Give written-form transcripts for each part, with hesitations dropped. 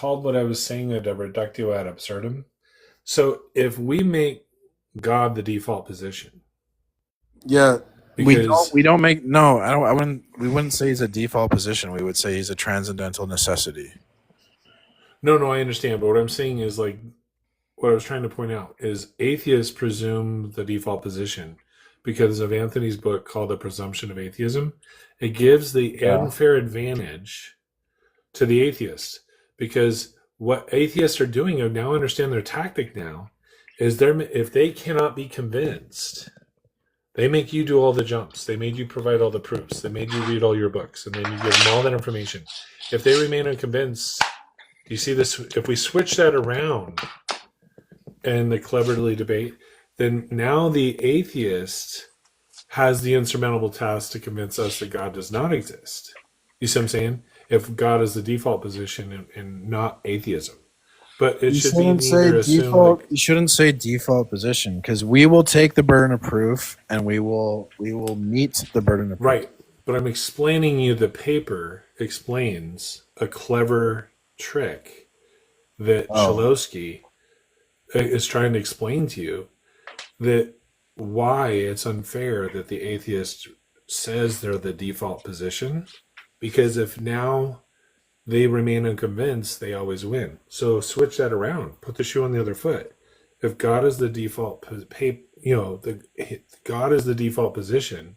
called what I was saying a reductio ad absurdum. So if we make God the default position, Yeah, because we don't make no. I wouldn't. We wouldn't say he's a default position. We would say he's a transcendental necessity. no, I understand, but what I'm saying is like what I was trying to point out is atheists presume the default position because of Anthony's book called The Presumption of Atheism. It gives the Yeah. unfair advantage to the atheists because what atheists are doing, I now understand their tactic now, is if they cannot be convinced, they make you do all the jumps. They made you provide all the proofs. They made you read all your books, and then you give them all that information. If they remain unconvinced, do you see this? If we switch that around and they cleverly debate, then now the atheist has the insurmountable task to convince us that God does not exist. You see what I'm saying? If God is the default position and not atheism. But it You should be shouldn't say neither assumed default. that You shouldn't say default position because we will take the burden of proof and we will meet the burden of proof. right. But I'm explaining you the paper explains a clever trick that Oh, Shilowski is trying to explain to you that why it's unfair that the atheist says they're the default position. Because if now they remain unconvinced, they always win. So switch that around. Put the shoe on the other foot. If God is the default, God is the default position,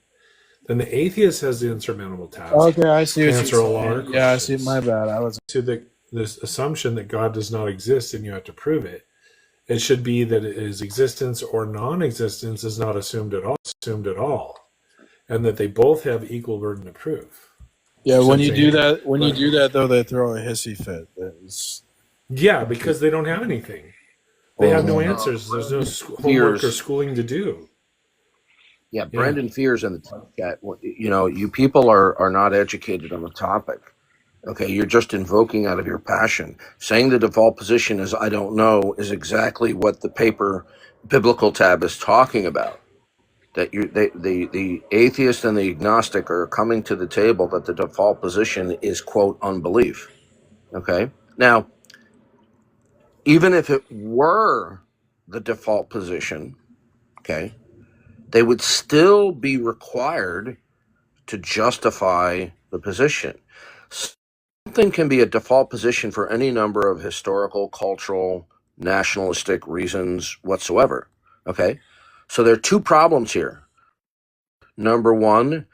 then the atheist has the insurmountable task okay. I see to what you're answer all our saying. Yeah, I see. My questions. bad. I was. To this assumption that God does not exist and you have to prove it, it should be that his existence or non-existence is not assumed at all, and that they both have equal burden of proof. Yeah, You see what when I'm you do saying? that, But though, they throw a hissy fit. It's, yeah, because they don't have anything. They have no well, answers. There's no homework or Fears. schooling to do. Yeah, Yeah. Brandon Fears in the chat. You know, you people are not educated on the topic. Okay, you're just invoking out of your passion. Saying the default position is "I don't know" is exactly what the paper biblical tab is talking about. That the atheist and the agnostic are coming to the table that the default position is quote unbelief. Okay, now even if it were the default position, okay, they would still be required to justify the position. Something can be a default position for any number of historical, cultural, nationalistic reasons whatsoever. Okay? So there are two problems here. Number one,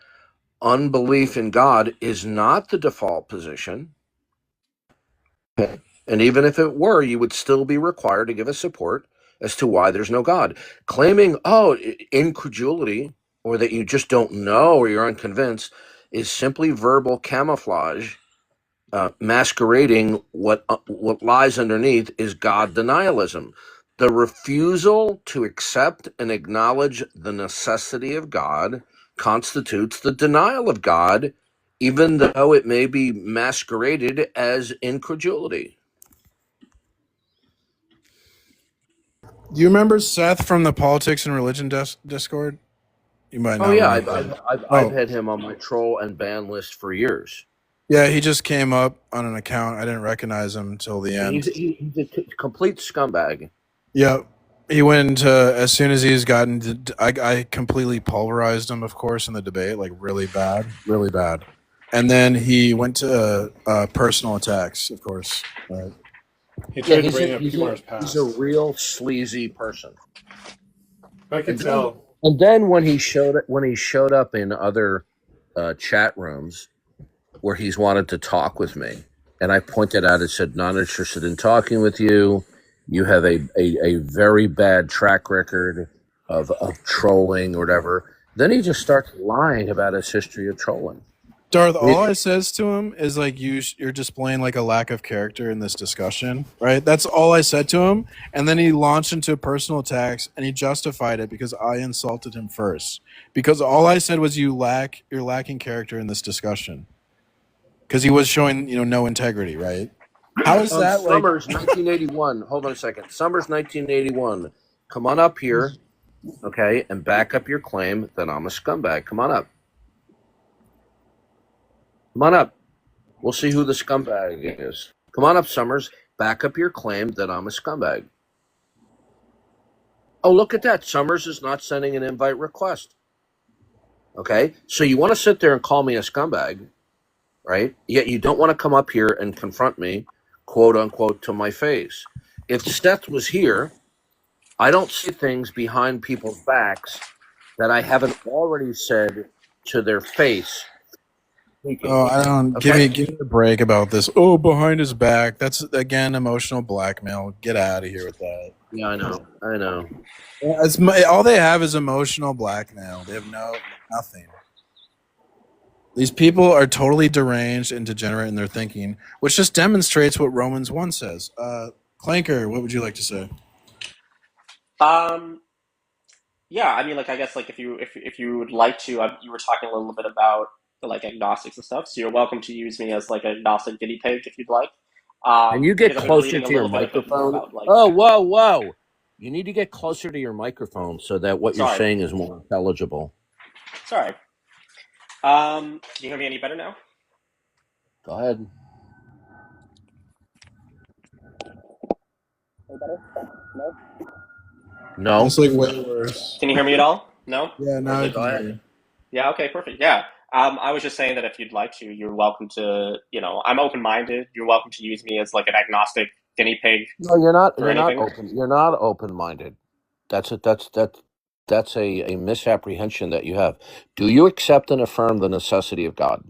unbelief in God is not the default position. Okay? And even if it were, you would still be required to give a support as to why there's no God. Claiming, incredulity or that you just don't know or you're unconvinced is simply verbal camouflage, masquerading what lies underneath is God denialism. The refusal to accept and acknowledge the necessity of God constitutes the denial of God, even though it may be masqueraded as incredulity. do you remember Seth from the Politics and Religion Discord? You might Oh not yeah, remember. I've Oh, had him on my troll and ban list for years. yeah, he just came up on an account. I didn't recognize him until the end. He's a complete scumbag. Yeah, he went into as soon as he's gotten. I completely pulverized him, of course, in the debate, like really bad, really bad. And then he went to personal attacks, of course. He Yeah, tried to bring up Kumar's he's a past. real sleazy person. I could And then, tell. when he showed up in other chat rooms where he's wanted to talk with me, and I pointed out and said, "Not interested in talking with you. You have a very bad track record of trolling or whatever." Then he just starts lying about his history of trolling. Darth, all I says to him is like you're displaying like a lack of character in this discussion, right? That's all I said to him, and then he launched into personal attacks, and he justified it because I insulted him first. Because all I said was you're lacking character in this discussion. Because he was showing no integrity, right? How is that like? Summers 1981. Hold on a second. Summers 1981. Come on up here, okay, and back up your claim that I'm a scumbag. Come on up. Come on up. We'll see who the scumbag is. Come on up, Summers. Back up your claim that I'm a scumbag. Oh, look at that. Summers is not sending an invite request. Okay, so you want to sit there and call me a scumbag, right? Yet you don't want to come up here and confront me, quote unquote, to my face. If Seth was here, I don't see things behind people's backs that I haven't already said to their face. Oh, I don't Okay. give me a break about this. Oh, behind his back. That's again emotional blackmail. Get out of here with that. Yeah, I know. Yeah, all they have is emotional blackmail. They have nothing. These people are totally deranged and degenerate in their thinking, which just demonstrates what Romans 1 says. Clanker, what would you like to say? Yeah, I mean, like, I guess, like, if you would like to, you were talking a little bit about like agnostics and stuff, so you're welcome to use me as like an agnostic guinea pig if you'd like. And you get Because I've been closer reading a to your little bit more microphone. about like. Oh, whoa. You need to get closer to your microphone so that what you're Sorry, saying is more intelligible. sorry. Can you hear me any better now? Go ahead. Any better? No. No. It's like way worse. Can you hear me at all? No. Yeah, now I Go can hear ahead. you. Yeah. Okay. Perfect. Yeah. I was just saying that if you'd like to, you're welcome to. I'm open-minded. You're welcome to use me as like an agnostic guinea pig No, you're not. for You're not anything. open. You're not open-minded. That's a misapprehension that you have. Do you accept and affirm the necessity of God?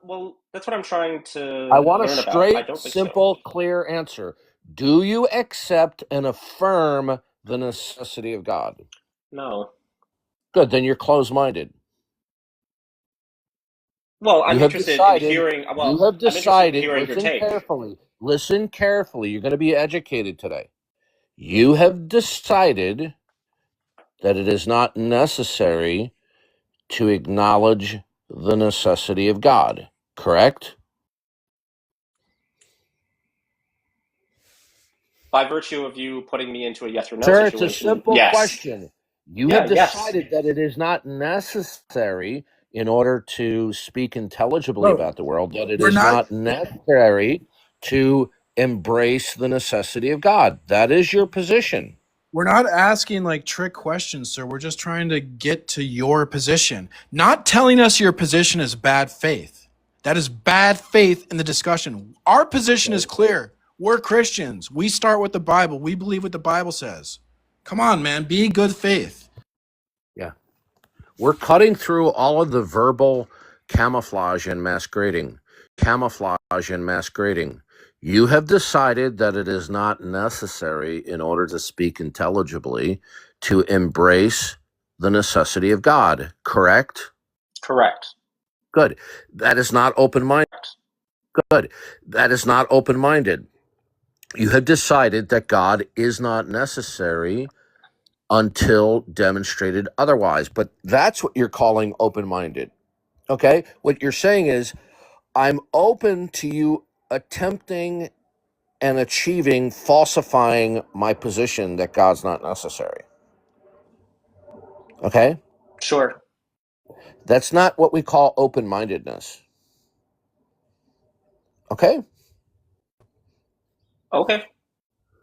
Well, that's what I'm trying to I want a learn about. I straight, don't think so. simple, clear answer. Do you accept and affirm the necessity of God? No. Good. Then you're closed-minded. Well, I'm You have interested in decided. hearing. You Well, have I'm interested in decided. hearing your Listen take. carefully. Listen carefully. You're going to be educated today. You have decided that it is not necessary to acknowledge the necessity of God, correct? By virtue of you putting me into a yes or no Sir, it's a situation, simple yes. question. You Yeah, have yes. decided that it is not necessary in order to speak intelligibly Bro, about the world, that it we're is not not necessary to embrace the necessity of God. That is your position. we're not asking like trick questions, sir. We're just trying to get to your position. Not telling us your position is bad faith. That is bad faith in the discussion. Our position is clear. We're Christians. We start with the Bible. We believe what the Bible says. Come on, man. Be good faith. Yeah. We're cutting through all of the verbal camouflage and masquerading. You have decided that it is not necessary in order to speak intelligibly to embrace the necessity of God, correct? Correct. Good. That is not open-minded. Good. That is not open-minded. You have decided that God is not necessary until demonstrated otherwise. But that's what you're calling open-minded. Okay? What you're saying is, I'm open to you attempting and achieving, falsifying my position that God's not necessary. Okay? Sure. That's not what we call open-mindedness. Okay? Okay.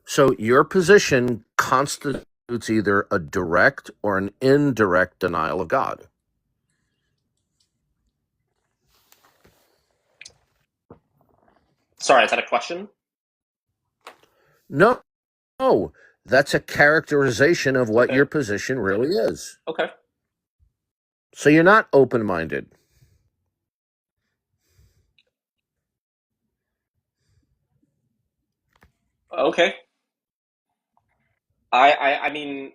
So your position constitutes either a direct or an indirect denial of God. Sorry, is that a question? No, that's a characterization of what Okay. your position really is. Okay. So you're not open-minded. Okay. I mean,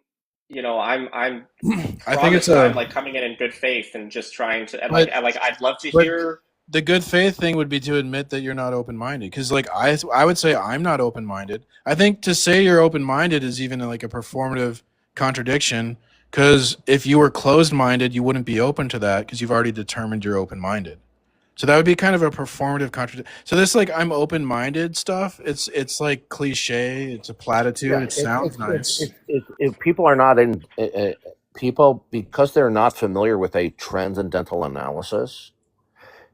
I'm I think it's promise that I'm a like coming in good faith and just trying to, and but I'd love to but hear. the good faith thing would be to admit that you're not open-minded, because like I would say I'm not open-minded. I think to say you're open-minded is even like a performative contradiction, because if you were closed-minded you wouldn't be open to that, because you've already determined you're open-minded. So that would be kind of a performative contradiction. So this like I'm open-minded stuff, it's like cliche, it's a platitude, it sounds nice. If people are not people, because they're not familiar with a transcendental analysis,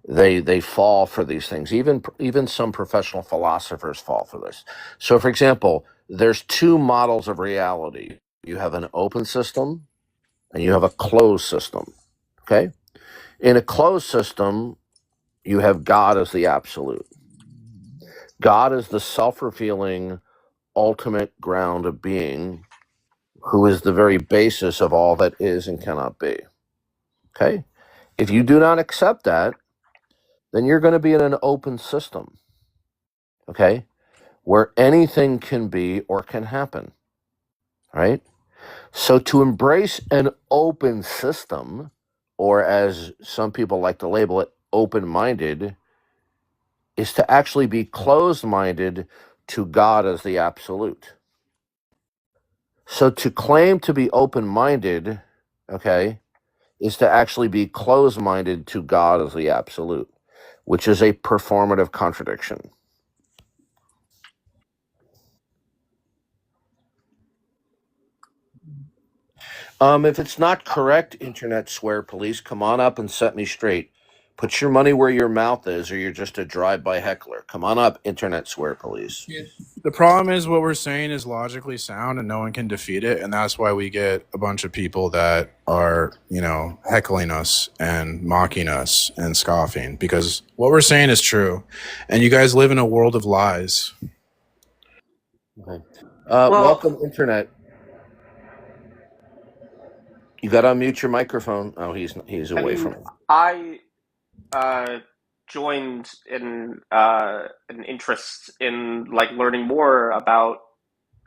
they fall for these things. Even some professional philosophers fall for this. So, for example, there's two models of reality. You have an open system and you have a closed system. Okay? In a closed system, you have God as the absolute. God is the self-revealing ultimate ground of being, who is the very basis of all that is and cannot be. Okay? If you do not accept that, then you're going to be in an open system. Okay? Where anything can be or can happen. Right? So to embrace an open system, or as some people like to label it, open-minded, is to actually be closed-minded to God as the absolute. So to claim to be open-minded, okay, is to actually be closed-minded to God as the absolute, which is a performative contradiction. If it's not correct, Internet Swear Police, come on up and set me straight. Put your money where your mouth is, or you're just a drive-by heckler. Come on up, Internet Swear Police. The problem is what we're saying is logically sound and no one can defeat it. And that's why we get a bunch of people that are, heckling us and mocking us and scoffing, because what we're saying is true. And you guys live in a world of lies. Okay. Well, Welcome, Internet. You got to unmute your microphone. Oh, he's I away mean, from it. I joined in an interest in like learning more about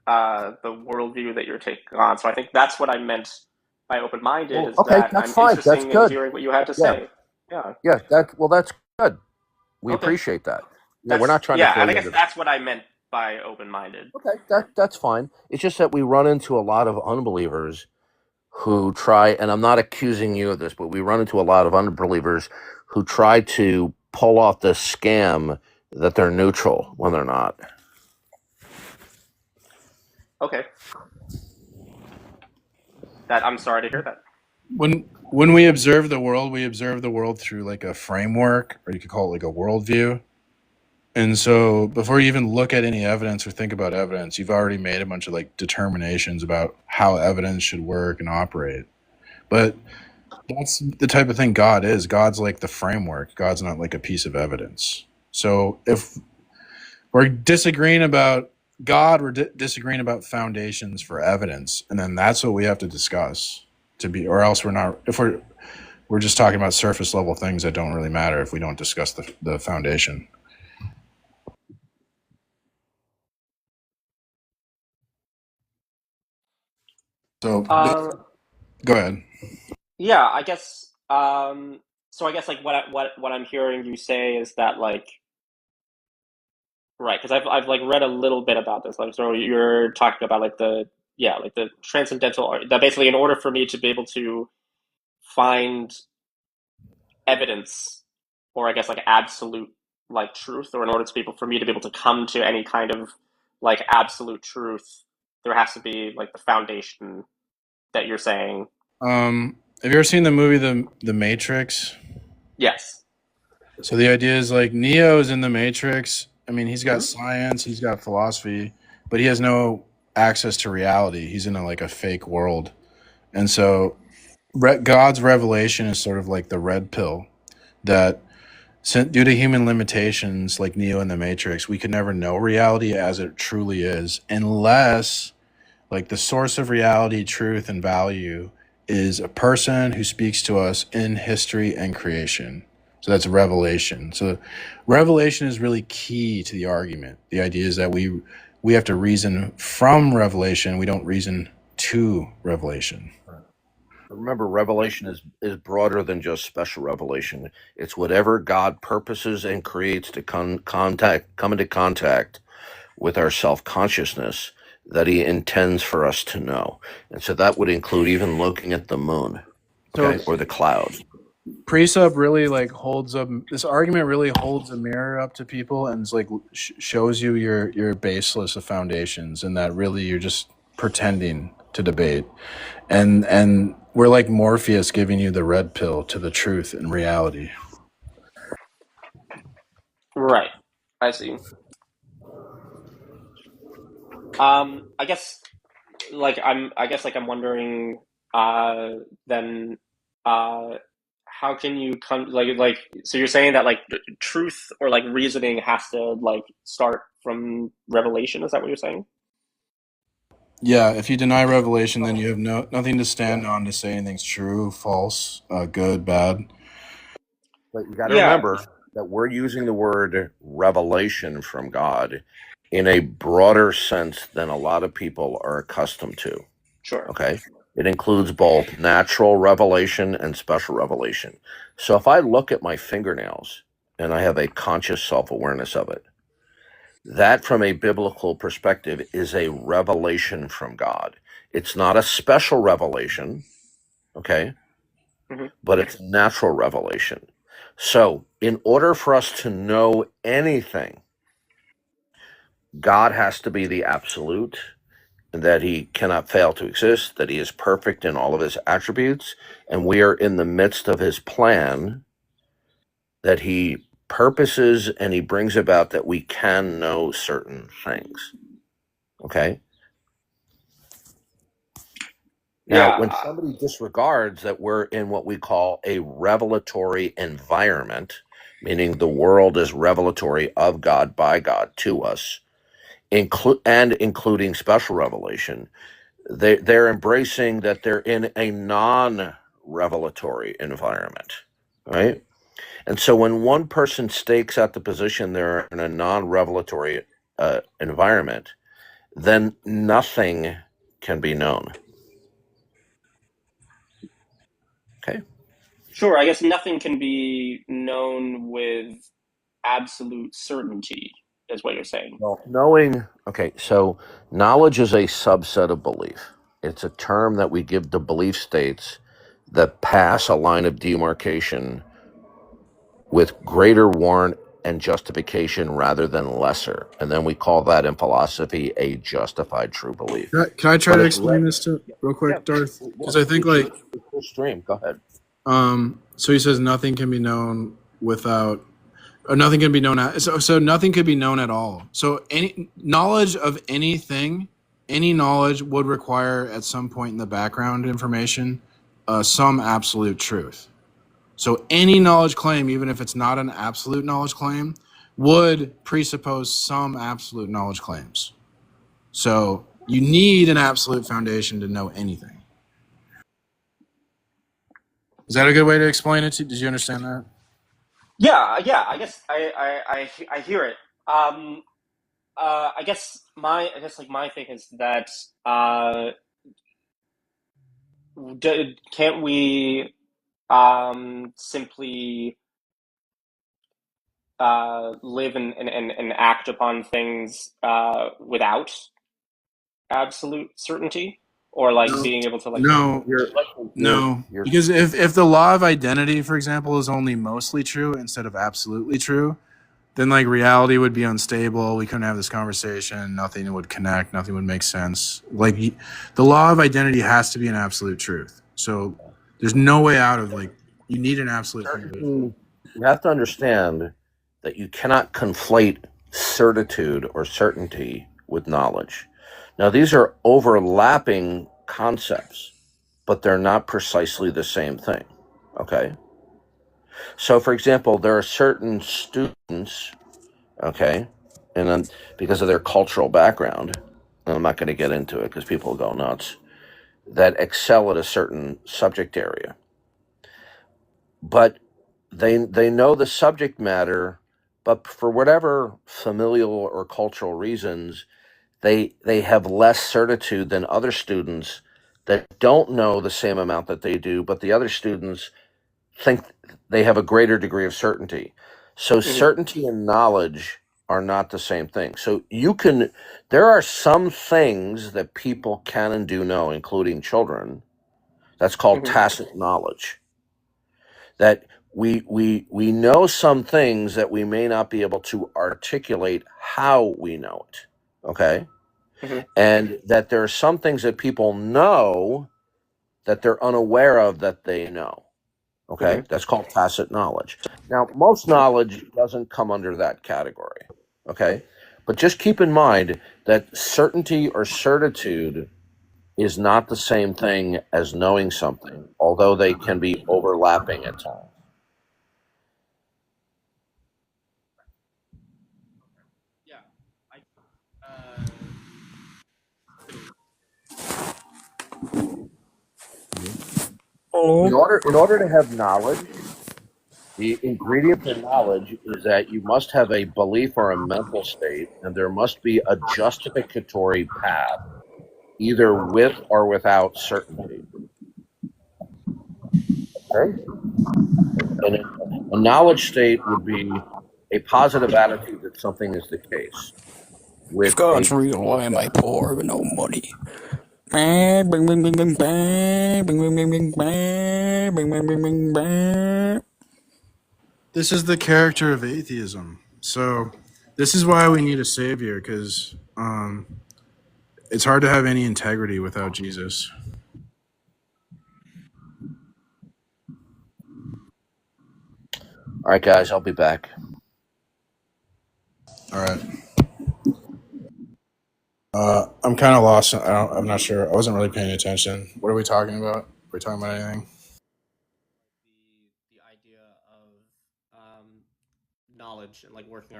the worldview that you're taking on. So I think that's what I meant by open-minded, is Okay, that that's I'm fine. That's interested in good. hearing what you have to Yeah, say. Yeah. yeah. That's good. We Okay. appreciate that. Yeah, we're not trying Yeah, to throw and I you guess under. that's what I meant by open-minded. Okay, that's fine. It's just that we run into a lot of unbelievers who try, and I'm not accusing you of this, but we run into a lot of unbelievers who try to pull off this scam that they're neutral when they're not. Okay. I'm sorry to hear that. When we observe the world through like a framework, or you could call it like a worldview. And so before you even look at any evidence or think about evidence, you've already made a bunch of like determinations about how evidence should work and operate. But that's the type of thing God is. God's like the framework. God's not like a piece of evidence. So if we're disagreeing about God, we're disagreeing about foundations for evidence, and then that's what we have to discuss or else we're not. If we're just talking about surface level things that don't really matter if we don't discuss the foundation. So go ahead. Yeah, I guess. So I guess like what I'm hearing you say is that like, right, because I've like read a little bit about this. Like, so you're talking about like the transcendental art. That basically, in order for me to be able to find evidence, or I guess like absolute like truth, or in order to be able for me to be able to come to any kind of like absolute truth, there has to be like the foundation that you're saying. Have you ever seen the movie The Matrix? Yes. So the idea is like Neo is in the Matrix. I mean, he's got science, he's got philosophy, but he has no access to reality. He's in a fake world. And so God's revelation is sort of like the red pill that due to human limitations like Neo in the Matrix, we could never know reality as it truly is unless like the source of reality, truth, and value is a person who speaks to us in history and creation. So that's revelation. So revelation is really key to the argument. The idea is that we have to reason from revelation. We don't reason to revelation. Remember, revelation is broader than just special revelation. It's whatever God purposes and creates to come into contact with our self-consciousnness that he intends for us to know. And so that would include even looking at the moon, okay, or the clouds. Precept really holds up this argument, really holds a mirror up to people and shows you your baseless of foundations, and that really you're just pretending to debate. And we're like Morpheus giving you the red pill to the truth and reality. Right. I see. I guess I'm wondering then uh how can you come so you're saying that like truth or like reasoning has to like start from revelation, is that what you're saying? Yeah, if you deny revelation, then you have nothing to Yeah. stand on to say anything's true, false, good, bad. But you got to Yeah, remember that we're using the word revelation from God in a broader sense than a lot of people are accustomed to. sure. Okay. It includes both natural revelation and special revelation. So if I look at my fingernails and I have a conscious self awareness of it, that from a biblical perspective is a revelation from God. It's not a special revelation, okay, Hmm. but it's natural revelation. So in order for us to know anything, God has to be the absolute, that he cannot fail to exist, that he is perfect in all of his attributes, and we are in the midst of his plan that he purposes and he brings about that we can know certain things. Okay? Now, when Yeah. somebody disregards that we're in what we call a revelatory environment, meaning the world is revelatory of God by God to us, including special revelation, they're embracing that they're in a non-revelatory environment, right? And so when one person stakes out the position they're in a non-revelatory environment, then nothing can be known. Okay. Sure, I guess nothing can be known with absolute certainty, is what you're saying. Well, knowing, okay, so knowledge is a subset of belief. It's a term that we give to belief states that pass a line of demarcation with greater warrant and justification rather than lesser. And then we call that in philosophy a justified true belief. Can I try But to it's explain this to real yeah, quick, Darth? yeah, Because I think like full stream. Go ahead. so he says nothing can be known without or nothing can be known so nothing could be known at all. So any knowledge of anything, any knowledge would require at some point in the background information some absolute truth. So any knowledge claim, even if it's not an absolute knowledge claim, would presuppose some absolute knowledge claims. So you need an absolute foundation to know anything. Is that a good way to explain it? Did you understand that? Yeah, I guess I hear it. I guess like my thing is that can't we simply live and act upon things without absolute certainty, or like No. being able to like No, no. You're Because if the law of identity, for example, is only mostly true instead of absolutely true, then like reality would be unstable. We couldn't have this conversation. Nothing would connect. Nothing would make sense. Like the law of identity has to be an absolute truth. So there's no way out of like you need an absolute foundation. you have to understand that you cannot conflate certitude or certainty with knowledge. Now, these are overlapping concepts, but they're not precisely the same thing. Okay. So, for example, there are certain students, okay, and then because of their cultural background, and I'm not going to get into it because people go nuts, that excel at a certain subject area. But they know the subject matter, but for whatever familial or cultural reasons, they have less certitude than other students that don't know the same amount that they do, but the other students think they have a greater degree of certainty. So Mhm, certainty and knowledge are not the same thing. So there are some things that people can and do know, including children. That's called mhm, tacit knowledge. That we know some things that we may not be able to articulate how we know it. Okay. mhm. And that there are some things that people know that they're unaware of that they know. Okay, that's called tacit knowledge. Now, most knowledge doesn't come under that category. Okay, but just keep in mind that certainty or certitude is not the same thing as knowing something, although they can be overlapping at times. Yeah. In order to have knowledge, the ingredient for knowledge is that you must have a belief or a mental state, and there must be a justificatory path, either with or without certainty. Okay? And a knowledge state would be a positive attitude that something is the case, If with a God's real, why am I poor with no money? Bing, bing, bing, bing, bing, bing, bing, bing, bing, bing, bing, bing, bing, bing, bing, bing. This is the character of atheism. So this is why we need a savior, because it's hard to have any integrity without Jesus. all right, guys, I'll be back. All right. I'm kind of lost. I'm not sure. I wasn't really paying attention. What are we talking about? Are we talking about anything? The idea of knowledge and like working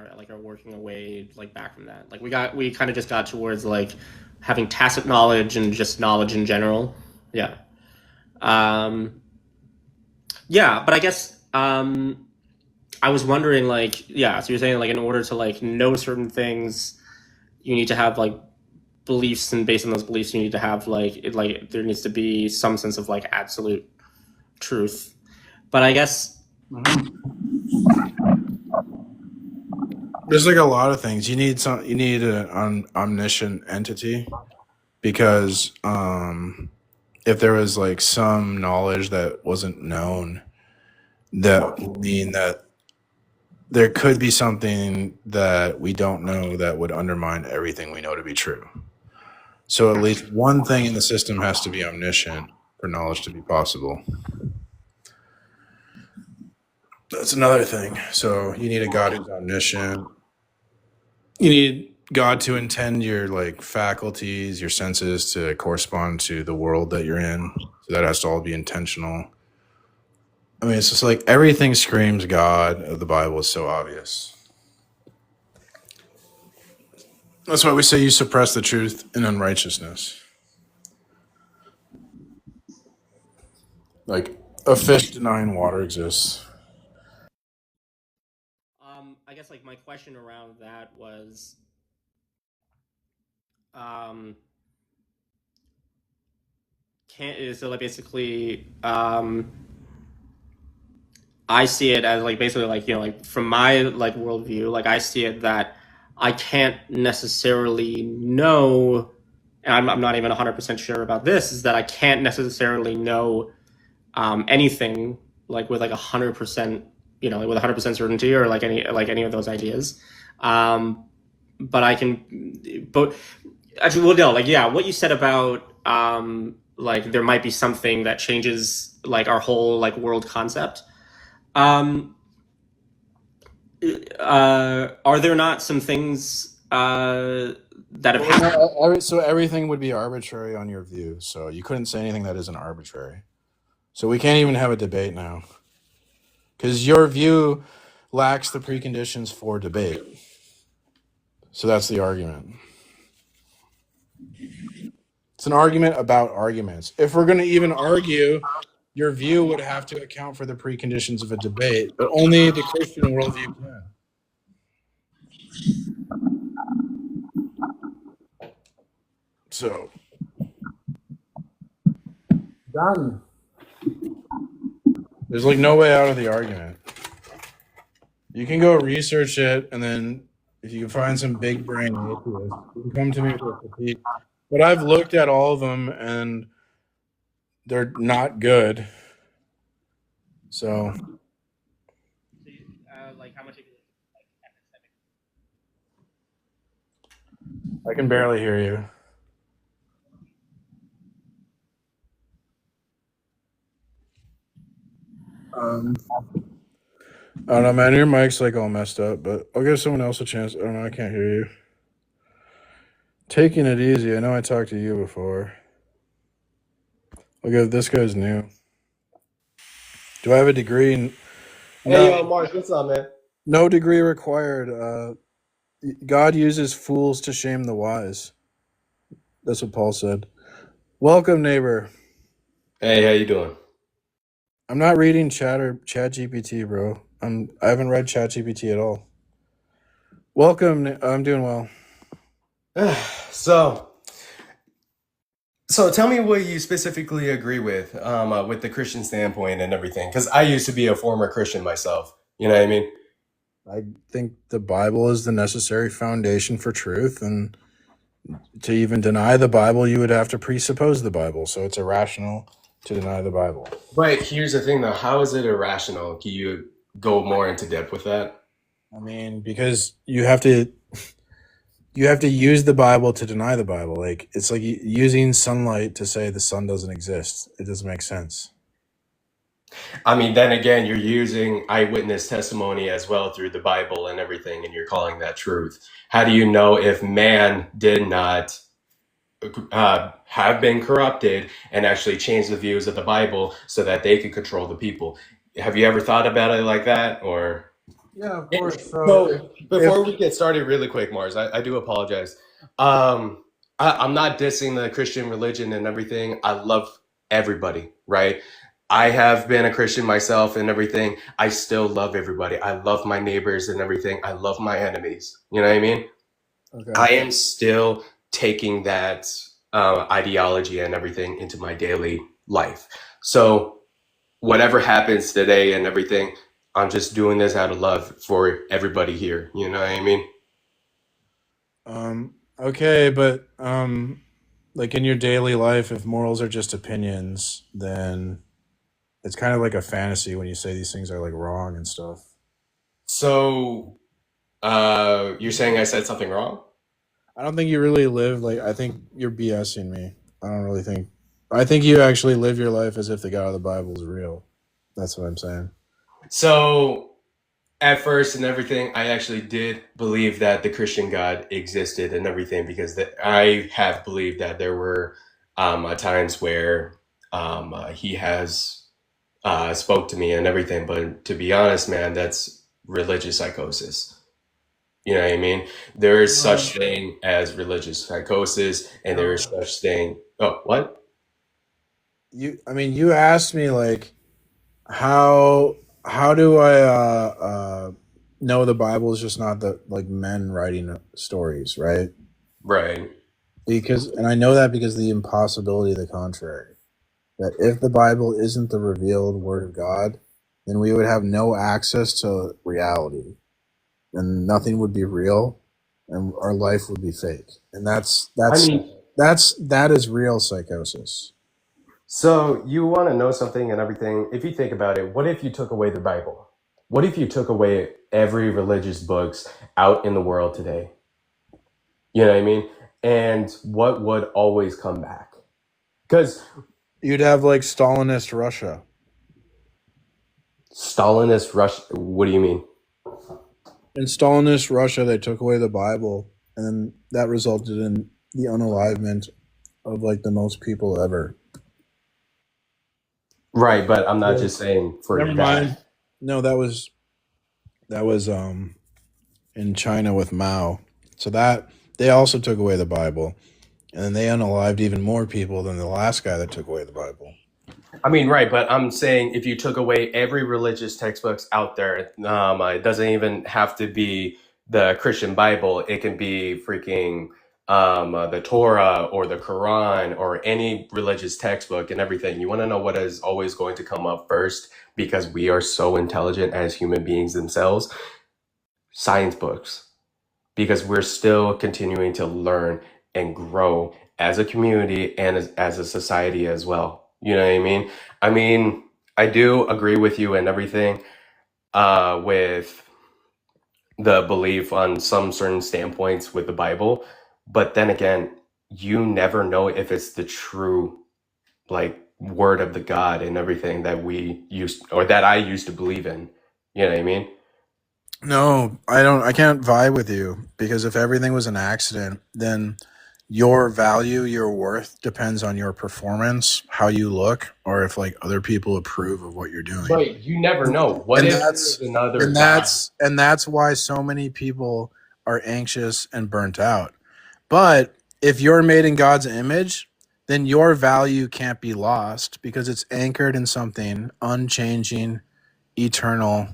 our way like back from that. Like we kind of just got towards like having tacit knowledge and just knowledge in general. Yeah. Yeah, but I guess I was wondering like yeah, so you're saying like in order to like know certain things, you need to have like beliefs, and based on those beliefs, you need to have like there needs to be some sense of like absolute truth. But I guess There's like a lot of things. You need an omniscient entity, because if there was like some knowledge that wasn't known, that would mean that there could be something that we don't know that would undermine everything we know to be true. So at least one thing in the system has to be omniscient for knowledge to be possible. That's another thing. So you need a God who's omniscient. You need God to intend your like faculties, your senses to correspond to the world that you're in. So that has to all be intentional. I mean, it's just like everything screams God of the Bible is so obvious. That's why we say you suppress the truth in unrighteousness. Like a fish denying water exists. I guess like my question around that was so like basically I see it as like basically like like from my like worldview, like I see it that I can't necessarily know, and I'm not even 100% sure about this, is that I can't necessarily know anything like with like 100%, like with 100% certainty, or like any of those ideas. But I can, but actually, well, no, like yeah, what you said about like there might be something that changes like our whole like world concept. Um, are there not some things that have happened? So everything would be arbitrary on your view. So you couldn't say anything that isn't arbitrary. So we can't even have a debate now, because your view lacks the preconditions for debate. So that's the argument. It's an argument about arguments. If we're going to even argue, your view would have to account for the preconditions of a debate, but only the Christian worldview can. So, done. There's like no way out of the argument. You can go research it, and then if you can find some big brain atheist, you can come to me with a critique. But I've looked at all of them, and they're not good. So, Like how much? I can barely hear you. I don't know, man. Your mic's like all messed up, but I'll give someone else a chance. I don't know. I can't hear you. Taking it easy. I know I talked to you before. I'll give this guy's new. Do I have a degree? Hey, yo, No, Mark, what's up, man? no degree required. God uses fools to shame the wise. That's what Paul said. Welcome, neighbor. Hey, how you doing? I'm not reading ChatGPT, bro. I haven't read ChatGPT at all. Welcome. I'm doing well. So tell me what you specifically agree with the Christian standpoint and everything, because I used to be a former Christian myself. You know what I mean? I think the Bible is the necessary foundation for truth, and to even deny the Bible, you would have to presuppose the Bible. So it's irrational to deny the Bible. But here's the thing, though. How is it irrational? Can you go more into depth with that? I mean, because you have to use the Bible to deny the Bible. Like, it's like using sunlight to say the sun doesn't exist. It doesn't make sense. I mean, then again, you're using eyewitness testimony as well through the Bible and everything, and you're calling that truth. How do you know if man did not have been corrupted and actually change the views of the Bible so that they could control the people? Have you ever thought about it like that? Or Yeah, of course. so before we get started, really quick, Mars, I do apologize. I'm not dissing the Christian religion and everything. I love everybody, right? I have been a Christian myself and everything. I still love everybody. I love my neighbors and everything. I love my enemies. You know what I mean? Okay. I am still taking that ideology and everything into my daily life. So whatever happens today and everything, I'm just doing this out of love for everybody here. You know what I mean? Okay, but like in your daily life, if morals are just opinions, then it's kind of like a fantasy when you say these things are like wrong and stuff. So you're saying I said something wrong? I don't think you really live like, I think you're BSing me. I think you actually live your life as if the God of the Bible is real. That's what I'm saying. So at first and everything, I actually did believe that the Christian God existed and everything, because I have believed that there were times where he has spoke to me and everything. But to be honest, man, that's religious psychosis. You know what I mean? There is such thing as religious psychosis, and there is such thing. Oh, what? You asked me like, how do I know the Bible is just not the like men writing stories, right? Right. And I know that because of the impossibility of the contrary. That if the Bible isn't the revealed word of God, then we would have no access to reality, and nothing would be real, and our life would be fake. And that is real psychosis. So you want to know something and everything. If you think about it, what if you took away the Bible? What if you took away every religious books out in the world today? You know what I mean? And what would always come back? Because you'd have like Stalinist Russia. Stalinist Russia? What do you mean? In Stalinist Russia, they took away the Bible, and then that resulted in the unalivement of like the most people ever. Right, but I'm not just saying for Never mind. No, that was in China with Mao. So that they also took away the Bible, and then they unalived even more people than the last guy that took away the Bible. I mean, right, but I'm saying if you took away every religious textbooks out there, it doesn't even have to be the Christian Bible. It can be freaking the Torah or the Quran or any religious textbook and everything. You want to know what is always going to come up first, because we are so intelligent as human beings themselves? Science books, because we're still continuing to learn and grow as a community and as a society as well. You know what I mean? I mean, I do agree with you and everything with the belief on some certain standpoints with the Bible. But then again, you never know if it's the true like word of the God and everything that I used to believe in. You know what I mean? No, I don't. I can't vibe with you, because if everything was an accident, then your value, your worth depends on your performance, how you look, or if like other people approve of what you're doing. But you never know. What And if that's there's another and God? that's why so many people are anxious and burnt out. But if you're made in God's image, then your value can't be lost because it's anchored in something unchanging, eternal.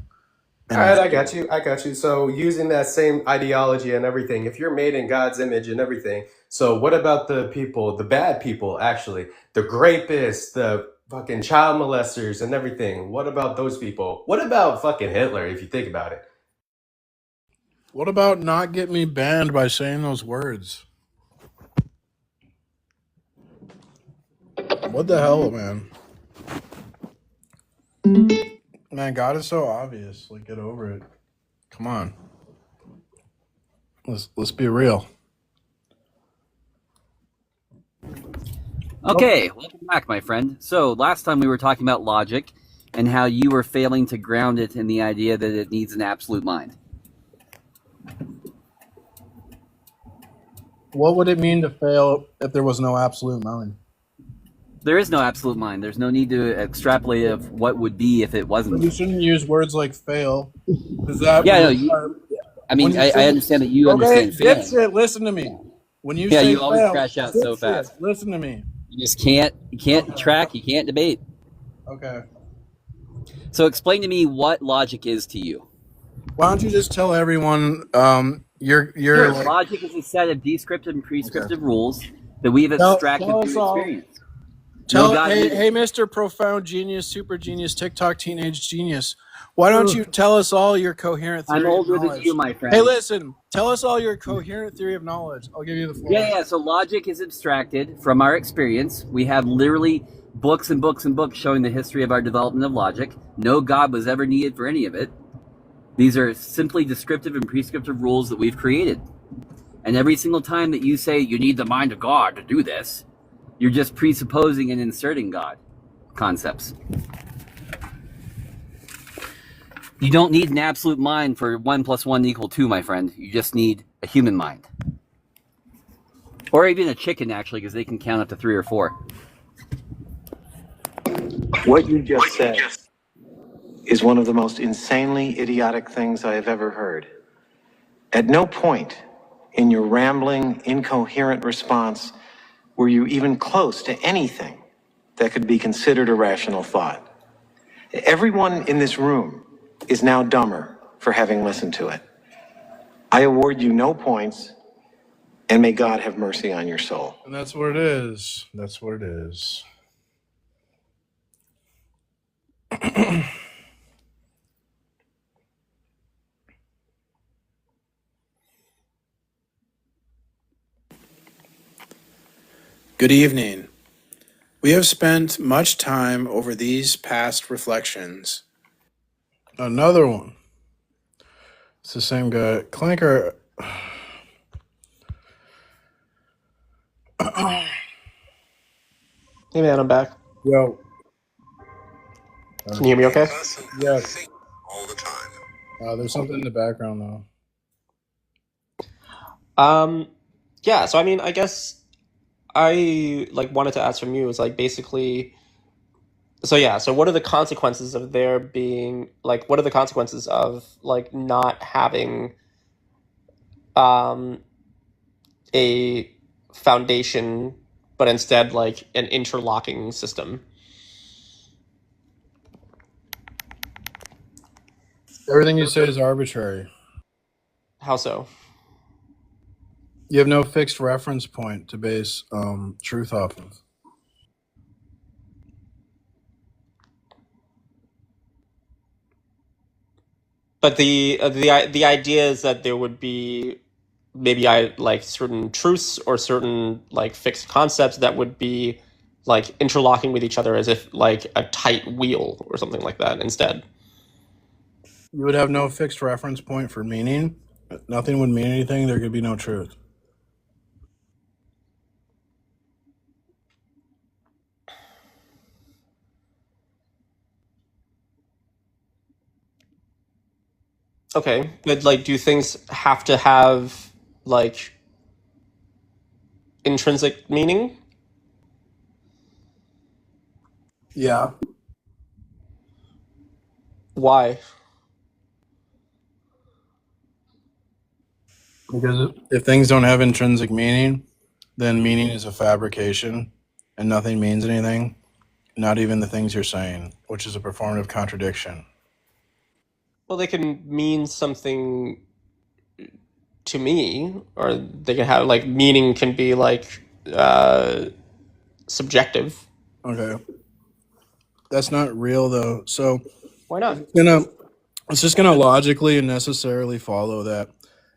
All right, I got you. I got you. So using that same ideology and everything, if you're made in God's image and everything, so what about the people, the bad people, actually, the rapists, the fucking child molesters and everything? What about those people? What about fucking Hitler, if you think about it? What about not get me banned by saying those words? What the hell, man? Man, God is so obvious. Like, get over it. Come on. Let's be real. Okay, welcome back, my friend. So last time we were talking about logic and how you were failing to ground it in the idea that it needs an absolute mind. What would it mean to fail if there was no absolute mind? There is no absolute mind. There's no need to extrapolate of what would be if it wasn't. You shouldn't use words like fail. Does that? Yeah, no. I understand that you understand failing. Dipshit, listen to me. When you Yeah, say you always fail, crash out so dipshit, fast. listen to me. You just can't. You can't track. You can't debate. Okay. So explain to me what logic is to you. Why don't you just tell everyone your Sure, like, logic is a set of descriptive and prescriptive rules that we've extracted tell through us all. experience. Hey, Mr. Profound Genius, Super Genius, TikTok Teenage Genius. Why don't you tell us all your coherent theory I'm of older knowledge? than you, my friend. Hey, listen. Tell us all your coherent theory of knowledge. I'll give you the floor. Yeah. So logic is abstracted from our experience. We have literally books and books and books showing the history of our development of logic. No God was ever needed for any of it. These are simply descriptive and prescriptive rules that we've created. And every single time that you say you need the mind of God to do this, you're just presupposing and inserting God concepts. You don't need an absolute mind for 1 + 1 = 2, my friend. You just need a human mind. Or even a chicken, actually, because they can count up to 3 or 4. What you just said is one of the most insanely idiotic things I have ever heard. At no point in your rambling, incoherent response were you even close to anything that could be considered a rational thought. Everyone in this room is now dumber for having listened to it. I award you no points, and may God have mercy on your soul. And that's what it is. That's what it is. Good evening. We have spent much time over these past reflections. Another one. It's the same guy. Clanker. Hey man, I'm back. Yo. Can you hear me okay? Yes. There's something in the background though. Yeah, so I mean, I guess I wanted to ask from you is basically, so what are the consequences of there being what are the consequences of not having a foundation, but instead an interlocking system? Everything you say is arbitrary. How so? You have no fixed reference point to base truth off of. But the idea is that there would be maybe certain truths or certain fixed concepts that would be interlocking with each other as if a tight wheel or something like that instead. You would have no fixed reference point for meaning. Nothing would mean anything. There could be no truth. Okay, but like, do things have to have like intrinsic meaning? Yeah. Why? Because if things don't have intrinsic meaning, then meaning is a fabrication and nothing means anything, not even the things you're saying, which is a performative contradiction. Well, they can mean something to me, or they can have like meaning can be like subjective. Okay. That's not real though. So Why not? it's just gonna logically and necessarily follow that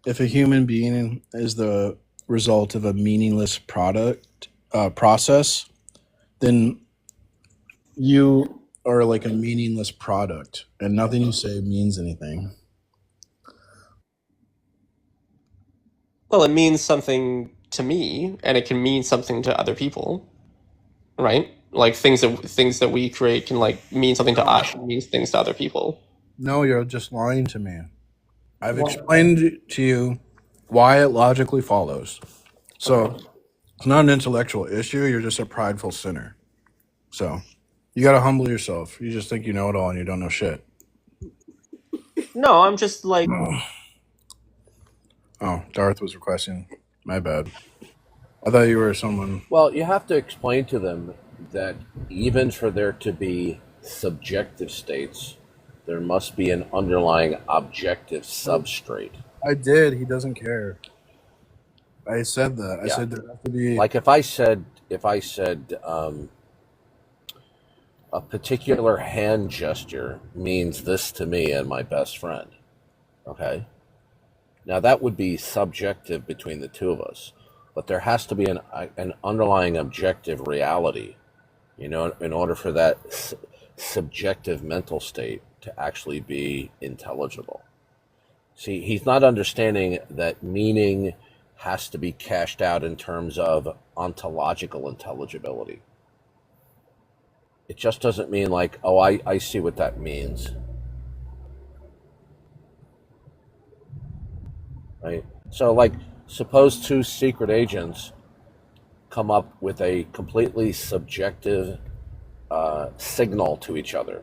if a human being is the result of a meaningless process, then you are like a meaningless product, and nothing you say means anything. Well, it means something to me, and it can mean something to other people, right? Like things that we create can like mean something to us, and means things to other people. No, you're just lying to me. I've Why? explained to you why it logically follows. So it's not an intellectual issue. You're just a prideful sinner. So you got to humble yourself. You just think you know it all and you don't know shit. No, I'm just like, Oh, Darth was requesting. My bad. I thought you were someone. Well, you have to explain to them that even for there to be subjective states, there must be an underlying objective substrate. I did. He doesn't care. I said that. I Yeah. said there has to be. Like if I said a particular hand gesture means this to me and my best friend, okay? Now that would be subjective between the two of us, but there has to be an underlying objective reality, you know, in order for that subjective mental state to actually be intelligible. See, he's not understanding that meaning has to be cashed out in terms of ontological intelligibility. It just doesn't mean like, oh, I see what that means. Right? So, like, suppose two secret agents come up with a completely subjective signal to each other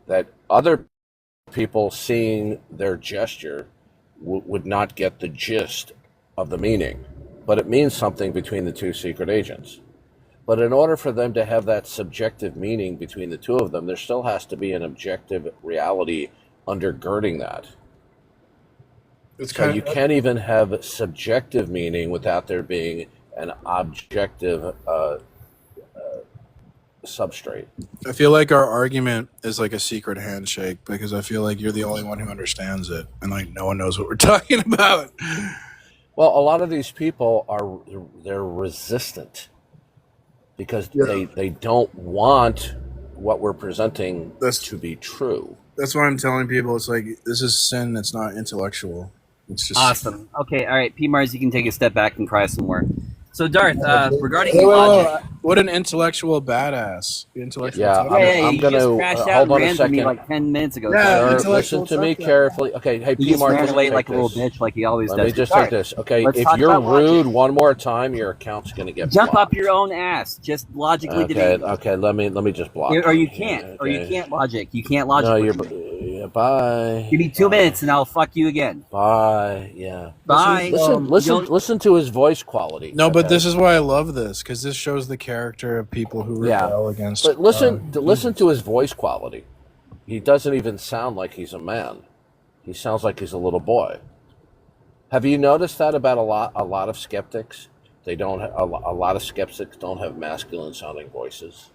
that other people seeing their gesture would not get the gist of the meaning, but it means something between the two secret agents. But in order for them to have that subjective meaning between the two of them, there still has to be an objective reality undergirding that. So you can't even have subjective meaning without there being an objective substrate. I feel like our argument is like a secret handshake because I feel like you're the only one who understands it, and like no one knows what we're talking about. Well, a lot of these people they're resistant because they don't want what we're presenting to be true. That's why I'm telling people it's like this is sin. It's not intellectual. It's just Awesome. Okay, all right, P. Mars, you can take a step back and cry some more. So, Darth, regarding logic, what an intellectual badass. Yeah, you I'm going just to crashed out hold and on a ran from me second. like 10 minutes ago. Yeah, Sir, listen to me carefully. Okay, hey, He P. just Mark, ran just away take like a little this. bitch, like he always Let does. me just Darth, take this. Okay, let's if talk you're about logic. rude one more time, your account's going to get Jump blocked. up your own ass. Just logically debate. Okay, let me just block Or you you. can't. Okay. Or you can't logic. You can't logic. No, with me. bye. Give me 2 minutes and I'll fuck you again. Bye. Yeah. Bye. Listen to his voice quality. No, but this is why I love this because this shows the character of people who rebel against. But listen to his voice quality. He doesn't even sound like he's a man. He sounds like he's a little boy. Have you noticed that about a lot of skeptics? They don't. A lot of skeptics don't have masculine sounding voices.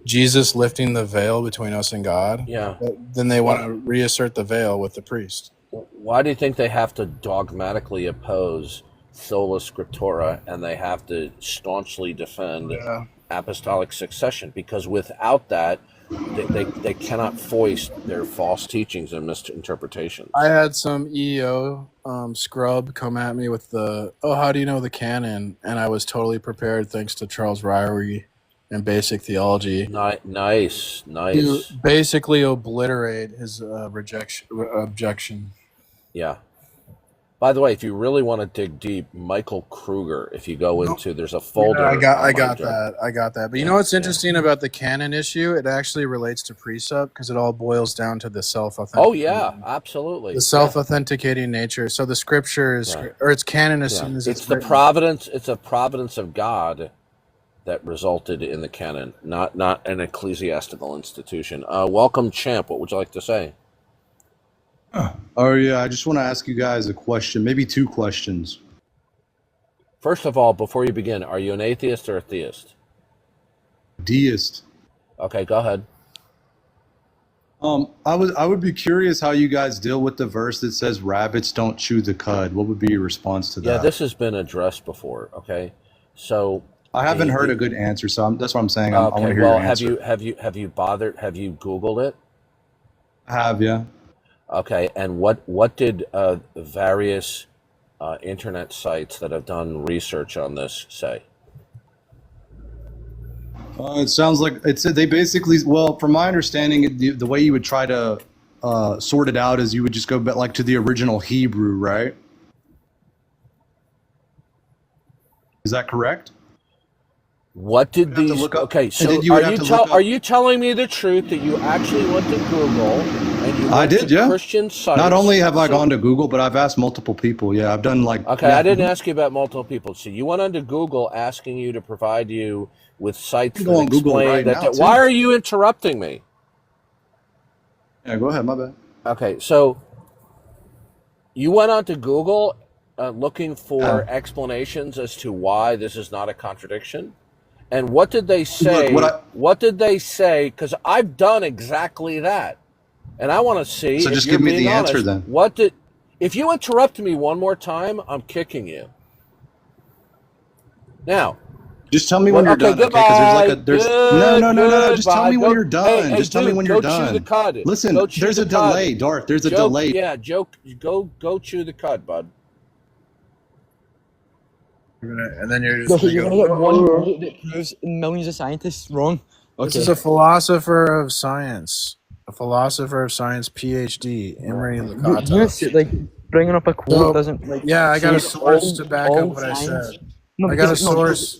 Jesus lifting the veil between us and God. Yeah. Then they want to reassert the veil with the priest. Why do you think they have to dogmatically oppose sola scriptura and they have to staunchly defend apostolic succession? Because without that, they cannot foist their false teachings and misinterpretations. I had some EO scrub come at me with how do you know the canon? And I was totally prepared thanks to Charles Ryrie. and basic theology Nice. to basically obliterate his objection. Yeah. By the way, if you really want to dig deep, Michael Kruger, if you go into, there's a folder. Yeah, I got that. But you know what's interesting about the canon issue? It actually relates to precept because it all boils down to the self-authenticating. Oh yeah, absolutely. The self-authenticating nature. So the scripture is, or it's canon as soon as it's the written. Providence. It's a providence of God that resulted in the canon, not an ecclesiastical institution. Welcome, Champ. What would you like to say? Oh yeah, I just want to ask you guys a question, maybe two questions. First of all, before you begin, are you an atheist or a theist? Deist. Okay, go ahead. I would be curious how you guys deal with the verse that says rabbits don't chew the cud. What would be your response to that? Yeah, this has been addressed before. Okay, so I haven't heard a good answer, so that's what I'm saying. I want to hear your answer. Have you bothered? Have you Googled it? I have, yeah. Okay, and what did various internet sites that have done research on this say? It sounds like they basically, well, from my understanding, the way you would try to sort it out is you would just go back like to the original Hebrew, right? Is that correct? What did these? Okay, so are you telling me the truth that you actually went to Google and you went to Christian sites? Not only have I gone to Google, but I've asked multiple people. Yeah, I've done like. Okay, I didn't ask you about multiple people. So you went onto Google asking you to provide you with sites that explain that. Why are you interrupting me? Yeah, go ahead. My bad. Okay, so you went onto Google looking for explanations as to why this is not a contradiction. And what did they say? What did they say? Because I've done exactly that, and I want to see. So just give me the answer then. If you interrupt me one more time, I'm kicking you. Now, just tell me when you're done. Goodbye. Okay, because no. Just tell me when you're done. Just tell me when you're done. Chew the cud. Listen, there's a delay, Darth. There's a delay. Yeah, joke. Go chew the cud, bud. And then you're just you're gonna get one word that proves millions of scientists wrong. Okay. This is a philosopher of science. A philosopher of science PhD, Emery Lakatos. Like bringing up a quote doesn't like. Yeah, I got a source to back up what I said. No, I got a source.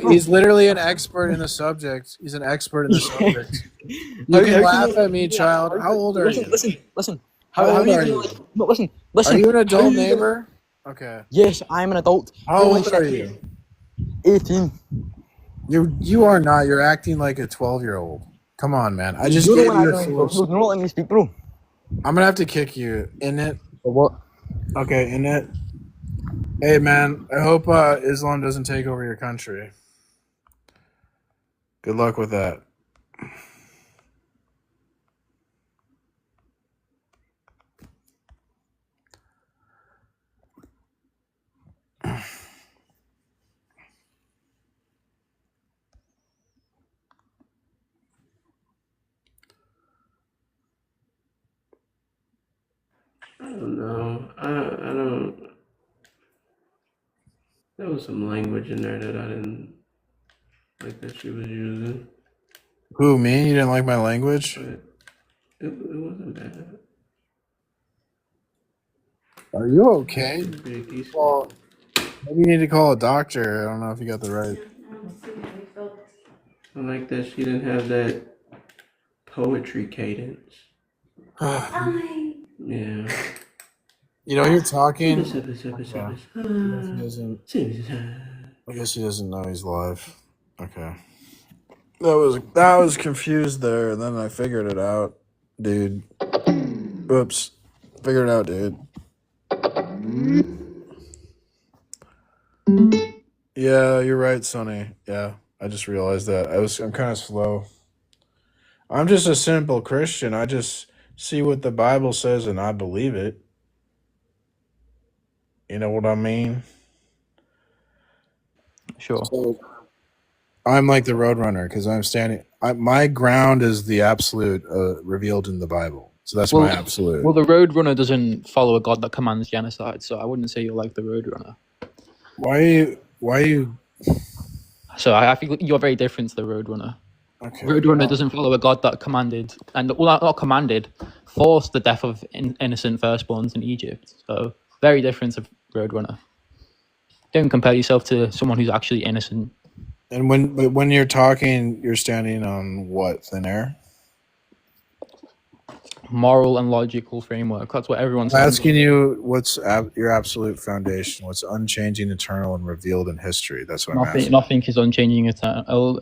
He's literally an expert in the subject. He's an expert in the subject. You can laugh at me, child. How old are you? Listen. How old are you? No, listen. Are you an adult neighbor? Okay. Yes, I'm an adult. How old are you? 18. You are not. You're acting like a 12-year-old. Come on, man. I just gave you a source. Don't let me speak, bro. I'm gonna have to kick you. In it. For what? Okay, in it. Hey, man. I hope Islam doesn't take over your country. Good luck with that. I don't know. I don't. There was some language in there that I didn't like that she was using. Who, me? You didn't like my language? But it wasn't bad. Are you okay? Well, maybe you need to call a doctor. I don't know if you got the right. I like that she didn't have that poetry cadence. Yeah. You know, you're talking. I guess he doesn't know he's live. Okay. That was confused there, and then I figured it out, dude. Oops. Figured it out, dude. Yeah, you're right, Sonny. Yeah, I just realized that. I'm kind of slow. I'm just a simple Christian. I just see what the Bible says and I believe it. You know what I mean? Sure. So, I'm like the Roadrunner because I'm standing. My ground is the absolute revealed in the Bible. So that's my absolute. Well, the Roadrunner doesn't follow a God that commands genocide, so I wouldn't say you're like the Roadrunner. Why are you? So I think you're very different to the Roadrunner. Okay. Roadrunner doesn't follow a God that commanded, and well, not commanded, forced the death of innocent firstborns in Egypt. So very different to Roadrunner. Don't compare yourself to someone who's actually innocent. And when you're talking, you're standing on what, thin air? Moral and logical framework. That's what everyone's I'm asking you, what's your absolute foundation? What's unchanging, eternal, and revealed in history? That's what I'm asking. Nothing is unchanging eternal.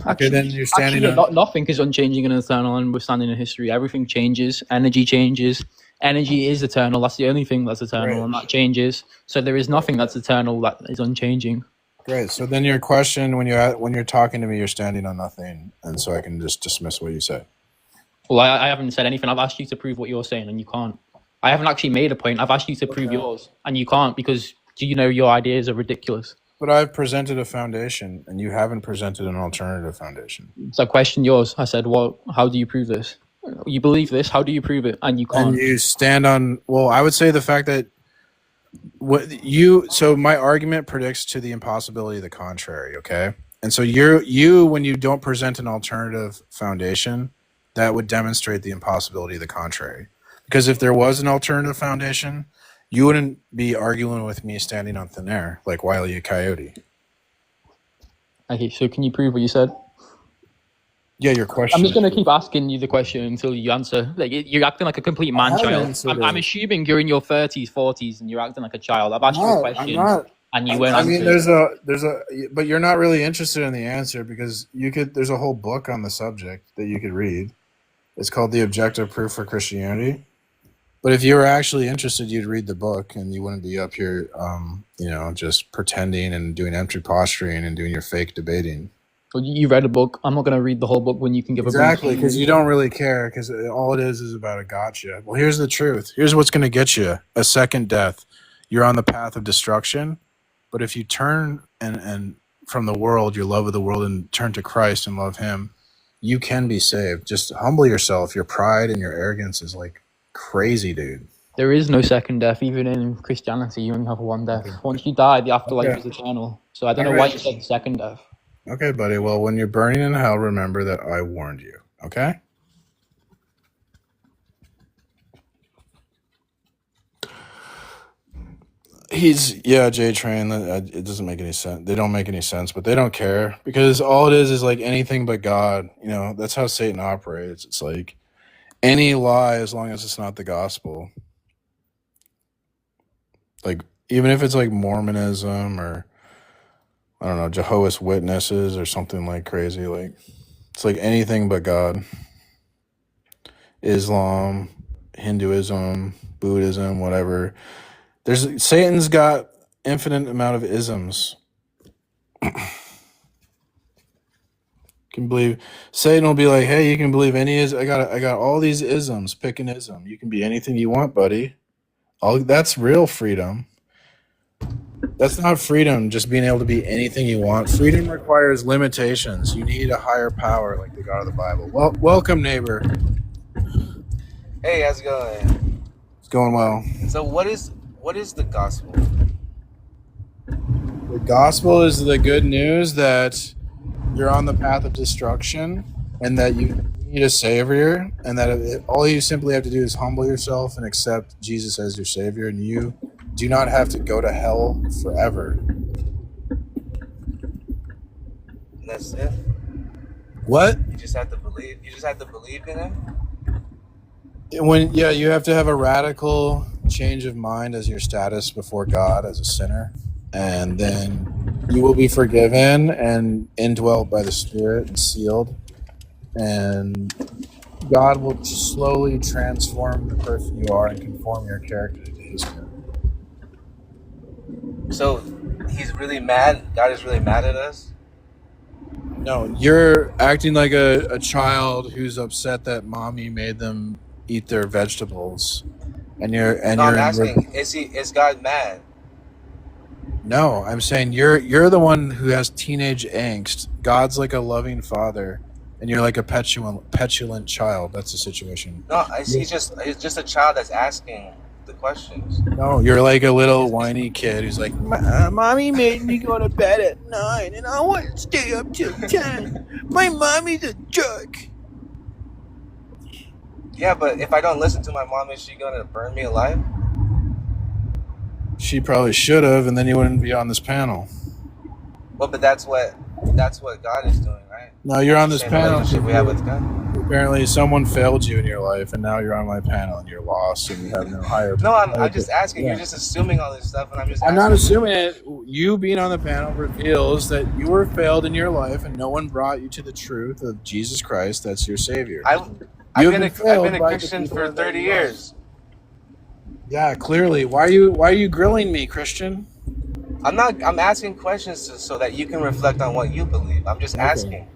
Okay, then you're standing on... Nothing is unchanging and eternal, and we're standing in history. Everything changes. Energy changes. Energy is eternal. That's the only thing that's eternal, Right. and that changes. So there is nothing that's eternal that is unchanging. Great. So then your question, when you're talking to me, you're standing on nothing, and so I can just dismiss what you say. Well, I haven't said anything. I've asked you to prove what you're saying, and you can't. I haven't actually made a point. I've asked you to prove yours, and you can't because your ideas are ridiculous. But I've presented a foundation, and you haven't presented an alternative foundation. So I questioned yours. I said, "Well, how do you prove this? You believe this? How do you prove it?" And you can't. And you stand on... Well, I would say the fact that so my argument predicts to the impossibility of the contrary, okay? And so you when you don't present an alternative foundation, that would demonstrate the impossibility of the contrary. Because if there was an alternative foundation, you wouldn't be arguing with me standing on thin air like Wile E. Coyote. Okay, so can you prove what you said? Yeah, your question. I'm just going to keep asking you the question until you answer. Like you're acting like a complete man-child. I'm assuming you're in your 30s, 40s, and you're acting like a child. I've asked you a question, and you won't answer. I mean, but you're not really interested in the answer because there's a whole book on the subject that you could read. It's called The Objective Proof for Christianity. But if you were actually interested, you'd read the book and you wouldn't be up here, just pretending and doing empty posturing and doing your fake debating. Well, you read a book. I'm not going to read the whole book when you can give Exactly, because you don't really care because all it is about a gotcha. Well, here's the truth. Here's what's going to get you. A second death. You're on the path of destruction. But if you turn and from the world, your love of the world, and turn to Christ and love him, you can be saved. Just humble yourself. Your pride and your arrogance is like crazy, dude. There is no second death. Even in Christianity, you only have one death. Once you die, the afterlife is eternal. So I don't know why you said second death. Okay, buddy. Well, when you're burning in hell, remember that I warned you. Okay? J-Train. It doesn't make any sense. They don't make any sense, but they don't care because all it is like anything but God. That's how Satan operates. It's like any lie as long as it's not the gospel. Like, even if it's like Mormonism or, I don't know, Jehovah's Witnesses or something like crazy. Like, it's like anything but God. Islam, Hinduism, Buddhism, whatever. Satan's got infinite amount of isms. Can believe Satan will be like, hey, you can believe any I got all these isms. Pick an ism. You can be anything you want, buddy. That's real freedom. That's not freedom, just being able to be anything you want. Freedom requires limitations. You need a higher power like the God of the Bible. Well, welcome, neighbor. Hey, how's it going? It's going well. So what is the gospel? The gospel is the good news that you're on the path of destruction and that you need a savior, and that all you simply have to do is humble yourself and accept Jesus as your savior, and you do not have to go to hell forever. And that's it? What? You just have to believe in him? You have to have a radical change of mind as your status before God as a sinner, and then you will be forgiven and indwelt by the Spirit and sealed, and God will slowly transform the person you are and conform your character to his character. So he's really mad? God is really mad at us? No, you're acting like a child who's upset that mommy made them eat their vegetables, I'm asking, is God mad? No, I'm saying you're the one who has teenage angst. God's like a loving father, and you're like a petulant child. That's the situation. No, it's just a child that's asking. the questions. No, you're like a little whiny kid who's like, "Mommy made me go to bed at 9, and I want to stay up till 10. My mommy's a jerk." Yeah, but if I don't listen to my mom, is she gonna burn me alive? She probably should have, and then you wouldn't be on this panel. Well, but that's what God is doing, right? No, you're on this Same panel. relationship we have with God. Apparently, someone failed you in your life, and now you're on my panel, and you're lost, and you have no higher. No, I'm just asking. Yeah. You're just assuming all this stuff, and I'm just. I'm asking. not assuming it. You being on the panel reveals that you were failed in your life, and no one brought you to the truth of Jesus Christ. That's your Savior. I've been a Christian for 30 years. Yeah, clearly. Why are you grilling me, Christian? I'm asking questions so that you can reflect on what you believe. I'm just asking.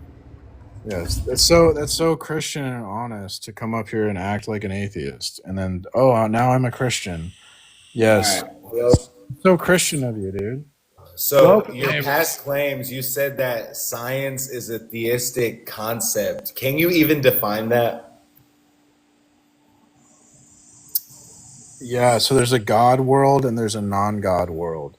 Yes, that's so Christian and honest to come up here and act like an atheist, and then now I'm a Christian. Yes, right. Well, so Christian of you, dude. So your past claims, you said that science is a theistic concept. Can you even define that? Yeah, so there's a God world and there's a non-God world.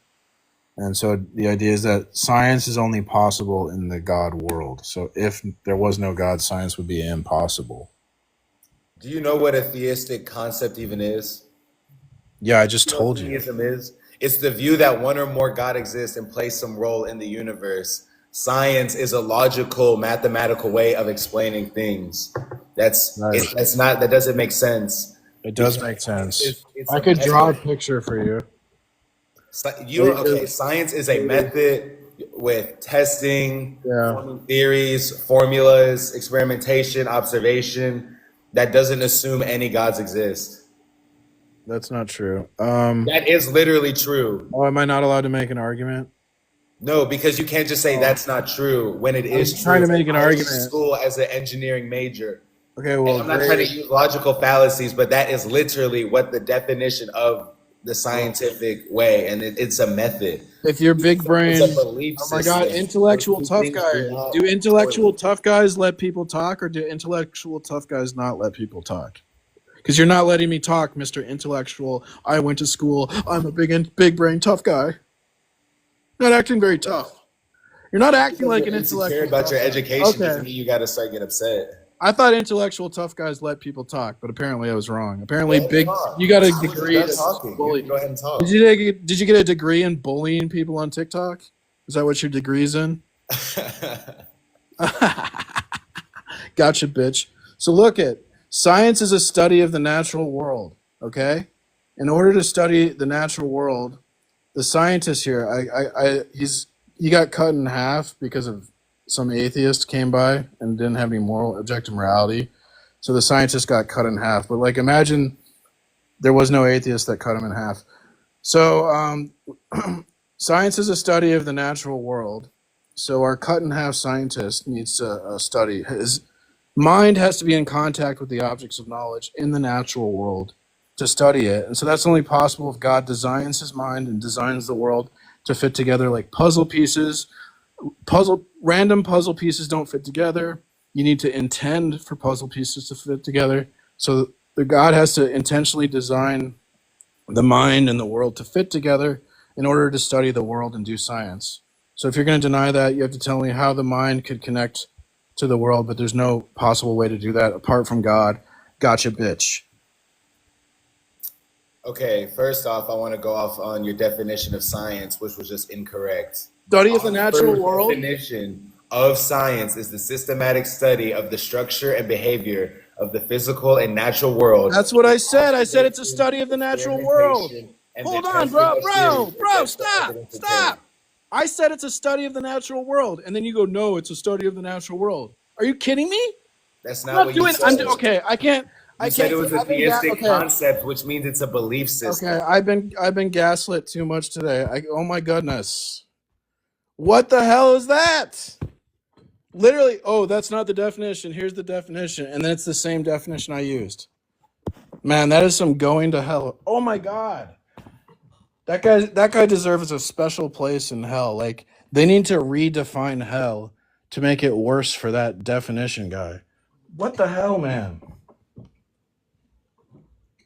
And so the idea is that science is only possible in the God world. So if there was no God, science would be impossible. Do you know what a theistic concept even is? Yeah, I just told you. Theism is? It's the view that one or more God exists and plays some role in the universe. Science is a logical, mathematical way of explaining things. That doesn't make sense. It does make sense. I could draw a picture for you. Science is a method with testing, forming theories, formulas, experimentation, observation that doesn't assume any gods exist. That's not true. That is literally true. Oh, am I not allowed to make an argument? No, because you can't just say that's not true when it is true. I'm trying to make an argument. I went to school as an engineering major. Okay, well, and I'm not trying to use logical fallacies, but that is literally what the definition of the scientific way, and it's a method. If you're big brain, it's a belief oh my God, system. intellectual tough guys. Do intellectual tough guys let people talk, or do intellectual tough guys not let people talk? Because you're not letting me talk, Mr. Intellectual. I went to school. I'm a big brain tough guy. Not acting very tough. You're not acting like an intellectual. Care about your education doesn't mean you got to start getting upset. I thought intellectual tough guys let people talk, but apparently I was wrong. Apparently, you got a degree. Go ahead and talk. Did you get a degree in bullying people on TikTok? Is that what your degree's in? Gotcha, bitch. So look science is a study of the natural world. Okay, in order to study the natural world, the scientist here, he got cut in half because of some atheist came by and didn't have any moral objective morality. So the scientist got cut in half. But like, imagine there was no atheist that cut him in half. So science is a study of the natural world. So our cut in half scientist needs to study. His mind has to be in contact with the objects of knowledge in the natural world to study it. And so that's only possible if God designs his mind and designs the world to fit together like puzzle pieces. Random puzzle pieces don't fit together. You need to intend for puzzle pieces to fit together. So the God has to intentionally design the mind and the world to fit together in order to study the world and do science. So if you're going to deny that, you have to tell me how the mind could connect to the world, but there's no possible way to do that apart from God. Gotcha, bitch. Okay, first off, I want to go off on your definition of science, which was just incorrect. Study of the natural world? The definition of science is the systematic study of the structure and behavior of the physical and natural world. That's what I said. I said it's a study of the natural world. Hold on, bro, stop. I said it's a study of the natural world, and then you go, no, it's a study of the natural world. Are you kidding me? That's not what you said. Okay, I can't. You said it was a theistic concept, which means it's a belief system. Okay, I've been gaslit too much today. Oh my goodness. What the hell is that? Literally, that's not the definition. Here's the definition. And then it's the same definition I used. Man, that is some going to hell. Oh my God. That guy deserves a special place in hell. Like, they need to redefine hell to make it worse for that definition guy. What the hell, man?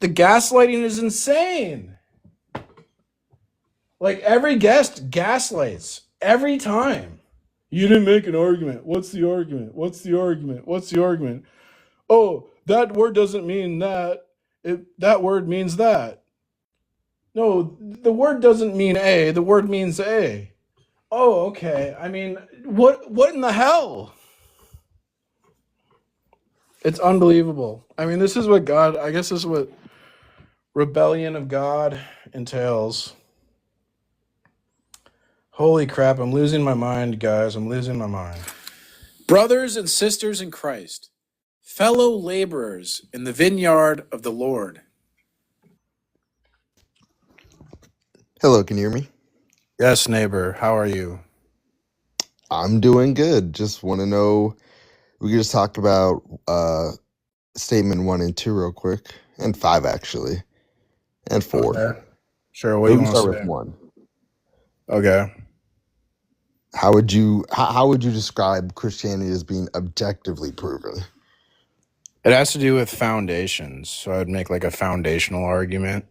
The gaslighting is insane. Like every guest gaslights every time. You didn't make an argument. What's the argument? What's the argument? What's the argument? Oh, that word doesn't mean that. That word means that. No, the word doesn't mean A. The word means A. Oh, okay. I mean, what in the hell? It's unbelievable. I mean, this is what God, I guess this is what rebellion of God entails. Holy crap, I'm losing my mind, guys. I'm losing my mind. Brothers and sisters in Christ, fellow laborers in the vineyard of the Lord. Hello, can you hear me? Yes, neighbor. How are you? I'm doing good. Just want to know, we could just talk about statement 1 and 2 real quick, and 5 actually, and 4. Okay. Sure, what do you We want can to start say? with 1. Okay. How would you describe Christianity as being objectively proven? It has to do with foundations. So I'd make like a foundational argument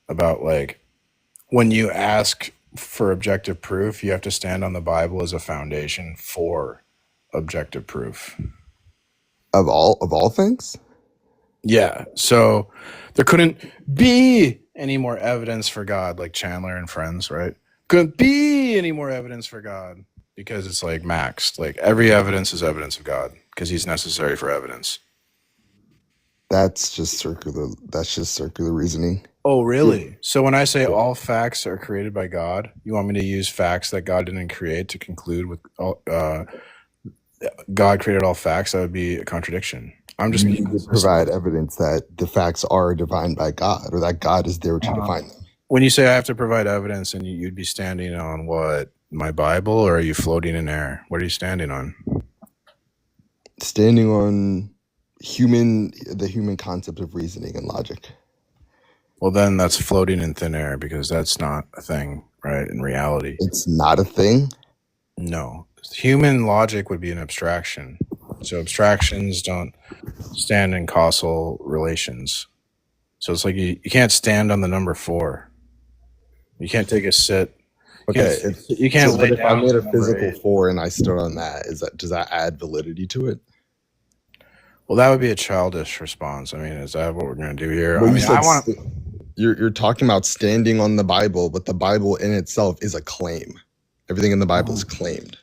about like when you ask for objective proof, you have to stand on the Bible as a foundation for objective proof. Of all things? Yeah. So there couldn't be any more evidence for God, like Chandler and Friends, right? Couldn't be any more evidence for God because it's like maxed. Like every evidence is evidence of God because he's necessary for evidence. That's just circular reason. Oh, really? So when I say Yeah. all facts are created by God, you want me to use facts that God didn't create to conclude with God created all facts? That would be a contradiction. I'm just You being need to consistent. provide evidence that the facts are defined by God, or that God is there to define them. When you say I have to provide evidence, and you'd be standing on what? My Bible, or are you floating in air? What are you standing on? Standing on the human concept of reasoning and logic. Well, then that's floating in thin air because that's not a thing, right? In reality, It's not a thing. no. Human logic would be an abstraction. So abstractions don't stand in causal relations. So it's like you can't stand on the number 4. You can't take a sit. Okay, You can't lay but if I down made to a number physical 8. 4 and I stood on that, does that add validity to it? Well, that would be a childish response. I mean, is that what we're going to do here? Well, I mean, I want. You're talking about standing on the Bible, but the Bible in itself is a claim. Everything in the Bible is claimed.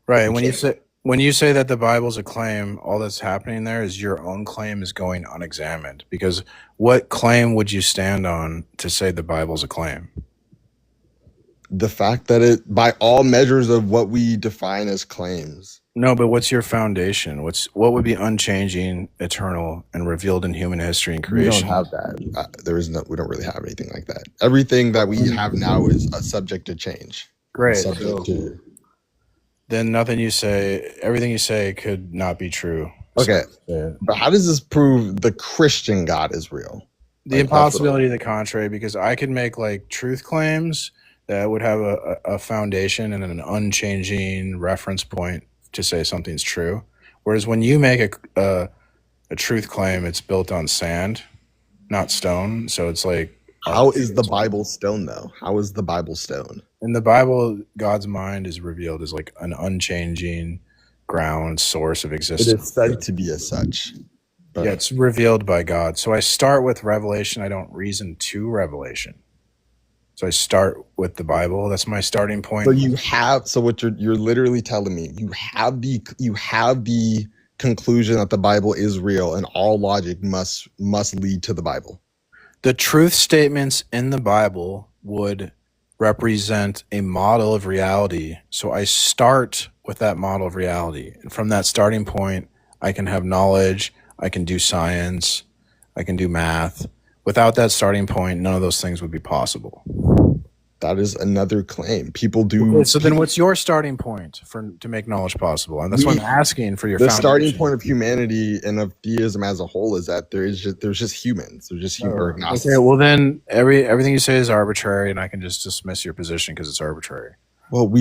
Right. When you say that the Bible's a claim, all that's happening there is your own claim is going unexamined. Because what claim would you stand on to say the Bible's a claim? The fact that it, by all measures of what we define as claims. No, but what's your foundation? What would be unchanging, eternal, and revealed in human history and creation? We don't have that. We don't really have anything like that. Everything that we have now is subject to change. Great. Then everything you say could not be true. Okay, but how does this prove the Christian God is real? The impossibility of the contrary, because I could make like truth claims that would have a foundation and an unchanging reference point to say something's true. Whereas when you make a truth claim, it's built on sand, not stone. So it's like, how is the Bible stone though? How is the Bible stone? In the Bible, God's mind is revealed as like an unchanging ground source of existence. It is said to be as such. Yeah, it's revealed by God. So I start with Revelation. I don't reason to Revelation. So I start with the Bible. That's my starting point. So what you're literally telling me, you have the conclusion that the Bible is real, and all logic must lead to the Bible. The truth statements in the Bible would represent a model of reality. So I start with that model of reality. And from that starting point, I can have knowledge, I can do science, I can do math. Without that starting point, none of those things would be possible. That is another claim. People do. Okay, so then what's your starting point to make knowledge possible? And that's what I'm asking for your foundation. Starting point of humanity and of theism as a whole is that there's just humans. There's just human agnostics. Okay, well then everything you say is arbitrary, and I can just dismiss your position because it's arbitrary. No,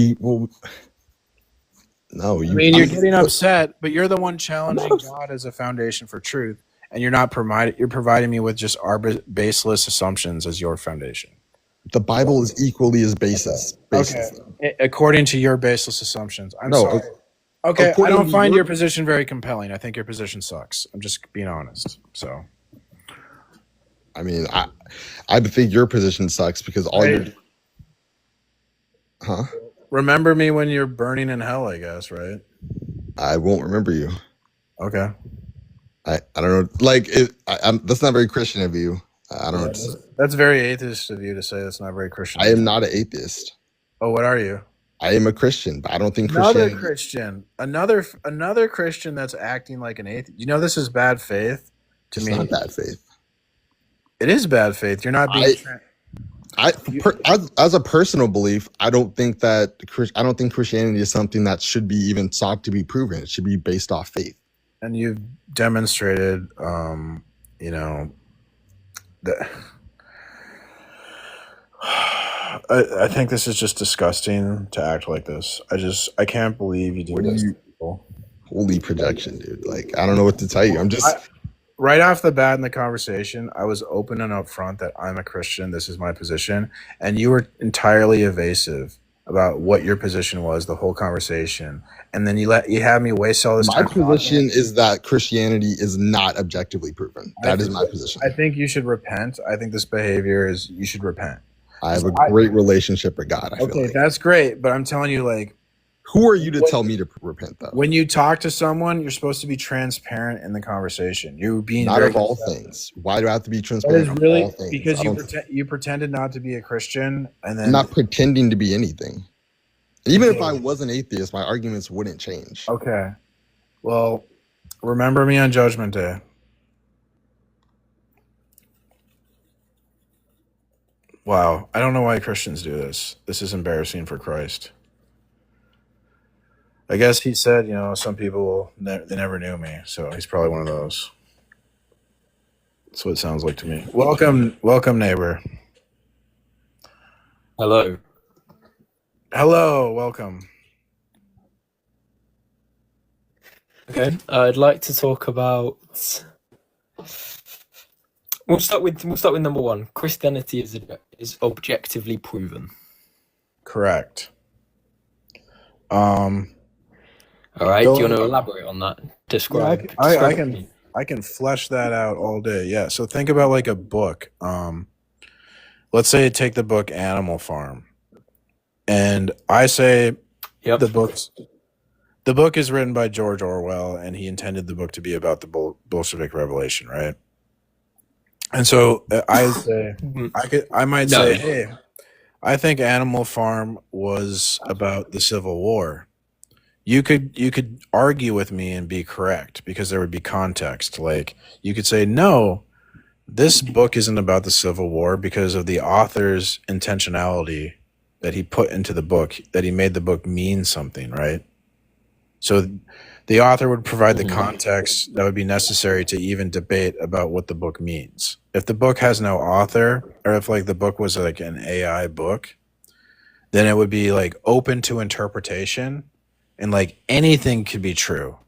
you're getting upset, but you're the one challenging God as a foundation for truth. and you're providing me with just baseless assumptions as your foundation. The Bible is equally as baseless. Okay, according to your baseless assumptions. I'm No, sorry. Okay, I according don't to find your- your position very compelling. I think your position sucks. I'm just being honest. So, I mean, I think your position sucks because all Right. you're. Huh? remember me when you're burning in hell, I guess, right? I won't remember you. Okay. I don't know. Like that's not very Christian of you. I don't know. What to say. That's very atheist of you to say. That's not very Christian. I am not an atheist. Oh, what are you? I am a Christian, but I don't think Another Christianity. Christian, another Christian that's acting like an atheist. You know, this is bad faith to It's me. not bad faith. It is bad faith. You're not being. As a personal belief, I don't think Christianity is something that should be even sought to be proven. It should be based off faith. And you've demonstrated, you know, that. I think this is just disgusting to act like this. I can't believe you do this to people. Holy projection, dude. Like, I don't know what to tell you. I'm just. Right off the bat in the conversation, I was open and upfront that I'm a Christian. This is my position. And you were entirely evasive about what your position was the whole conversation. And then you had me waste all this My time. position is that Christianity is not objectively proven. That is my position. I think you should repent. I think this behavior is, you should repent. I have a great relationship with God. I feel like. That's great. But I'm telling you, like, who are you to tell me to repent, though? when you talk to someone, you're supposed to be transparent in the conversation. You're being Not very of all things. Why do I have to be That transparent is of really all things? because I don't- you pretended not to be a Christian, and then I'm not pretending to be anything. Even if I was an atheist, my arguments wouldn't change. Okay. Well, remember me on Judgment Day. Wow. I don't know why Christians do this. This is embarrassing for Christ. I guess he said, you know, some people, they never knew me. So he's probably one of those. That's what it sounds like to me. Welcome, neighbor. Hello. Hello, welcome. Okay, I'd like to talk about. We'll start with number one. Christianity is objectively proven. Correct. All right. Do you want to elaborate on that? Describe. I can flesh that out all day. Yeah. So think about like a book. Let's say take the book Animal Farm, and I say the book is written by George Orwell, and he intended the book to be about the Bolshevik Revolution, right? And so I might say, hey, I think Animal Farm was about the Civil War. You could argue with me and be correct because there would be context. Like you could say, no, this book isn't about the Civil War because of the author's intentionality that he put into the book, that he made the book mean something, right? So the author would provide the context that would be necessary to even debate about what the book means. If the book has no author, or if like the book was like an AI book, then it would be like open to interpretation. And like anything could be true.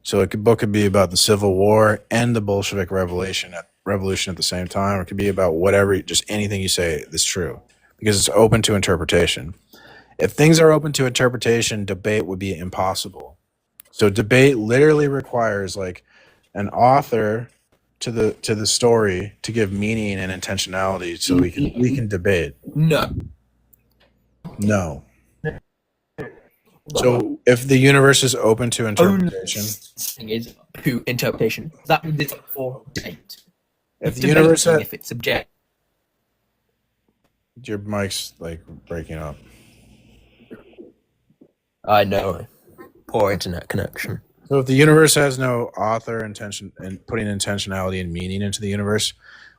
So a book could be about the Civil War and the Bolshevik Revolution at the same time. Or it could be about whatever, just anything you say is true because it's open to interpretation. If things are open to interpretation, debate would be impossible. So debate literally requires like an author to the story to give meaning and intentionality so we can debate. No. So if the universe is open to interpretation, Thing is who interpretation. That means it's up for debate. if the universe had, if it's subject. your mic's like breaking up. I know. Poor internet connection. So if the universe has no author intention and putting intentionality and meaning into the universe,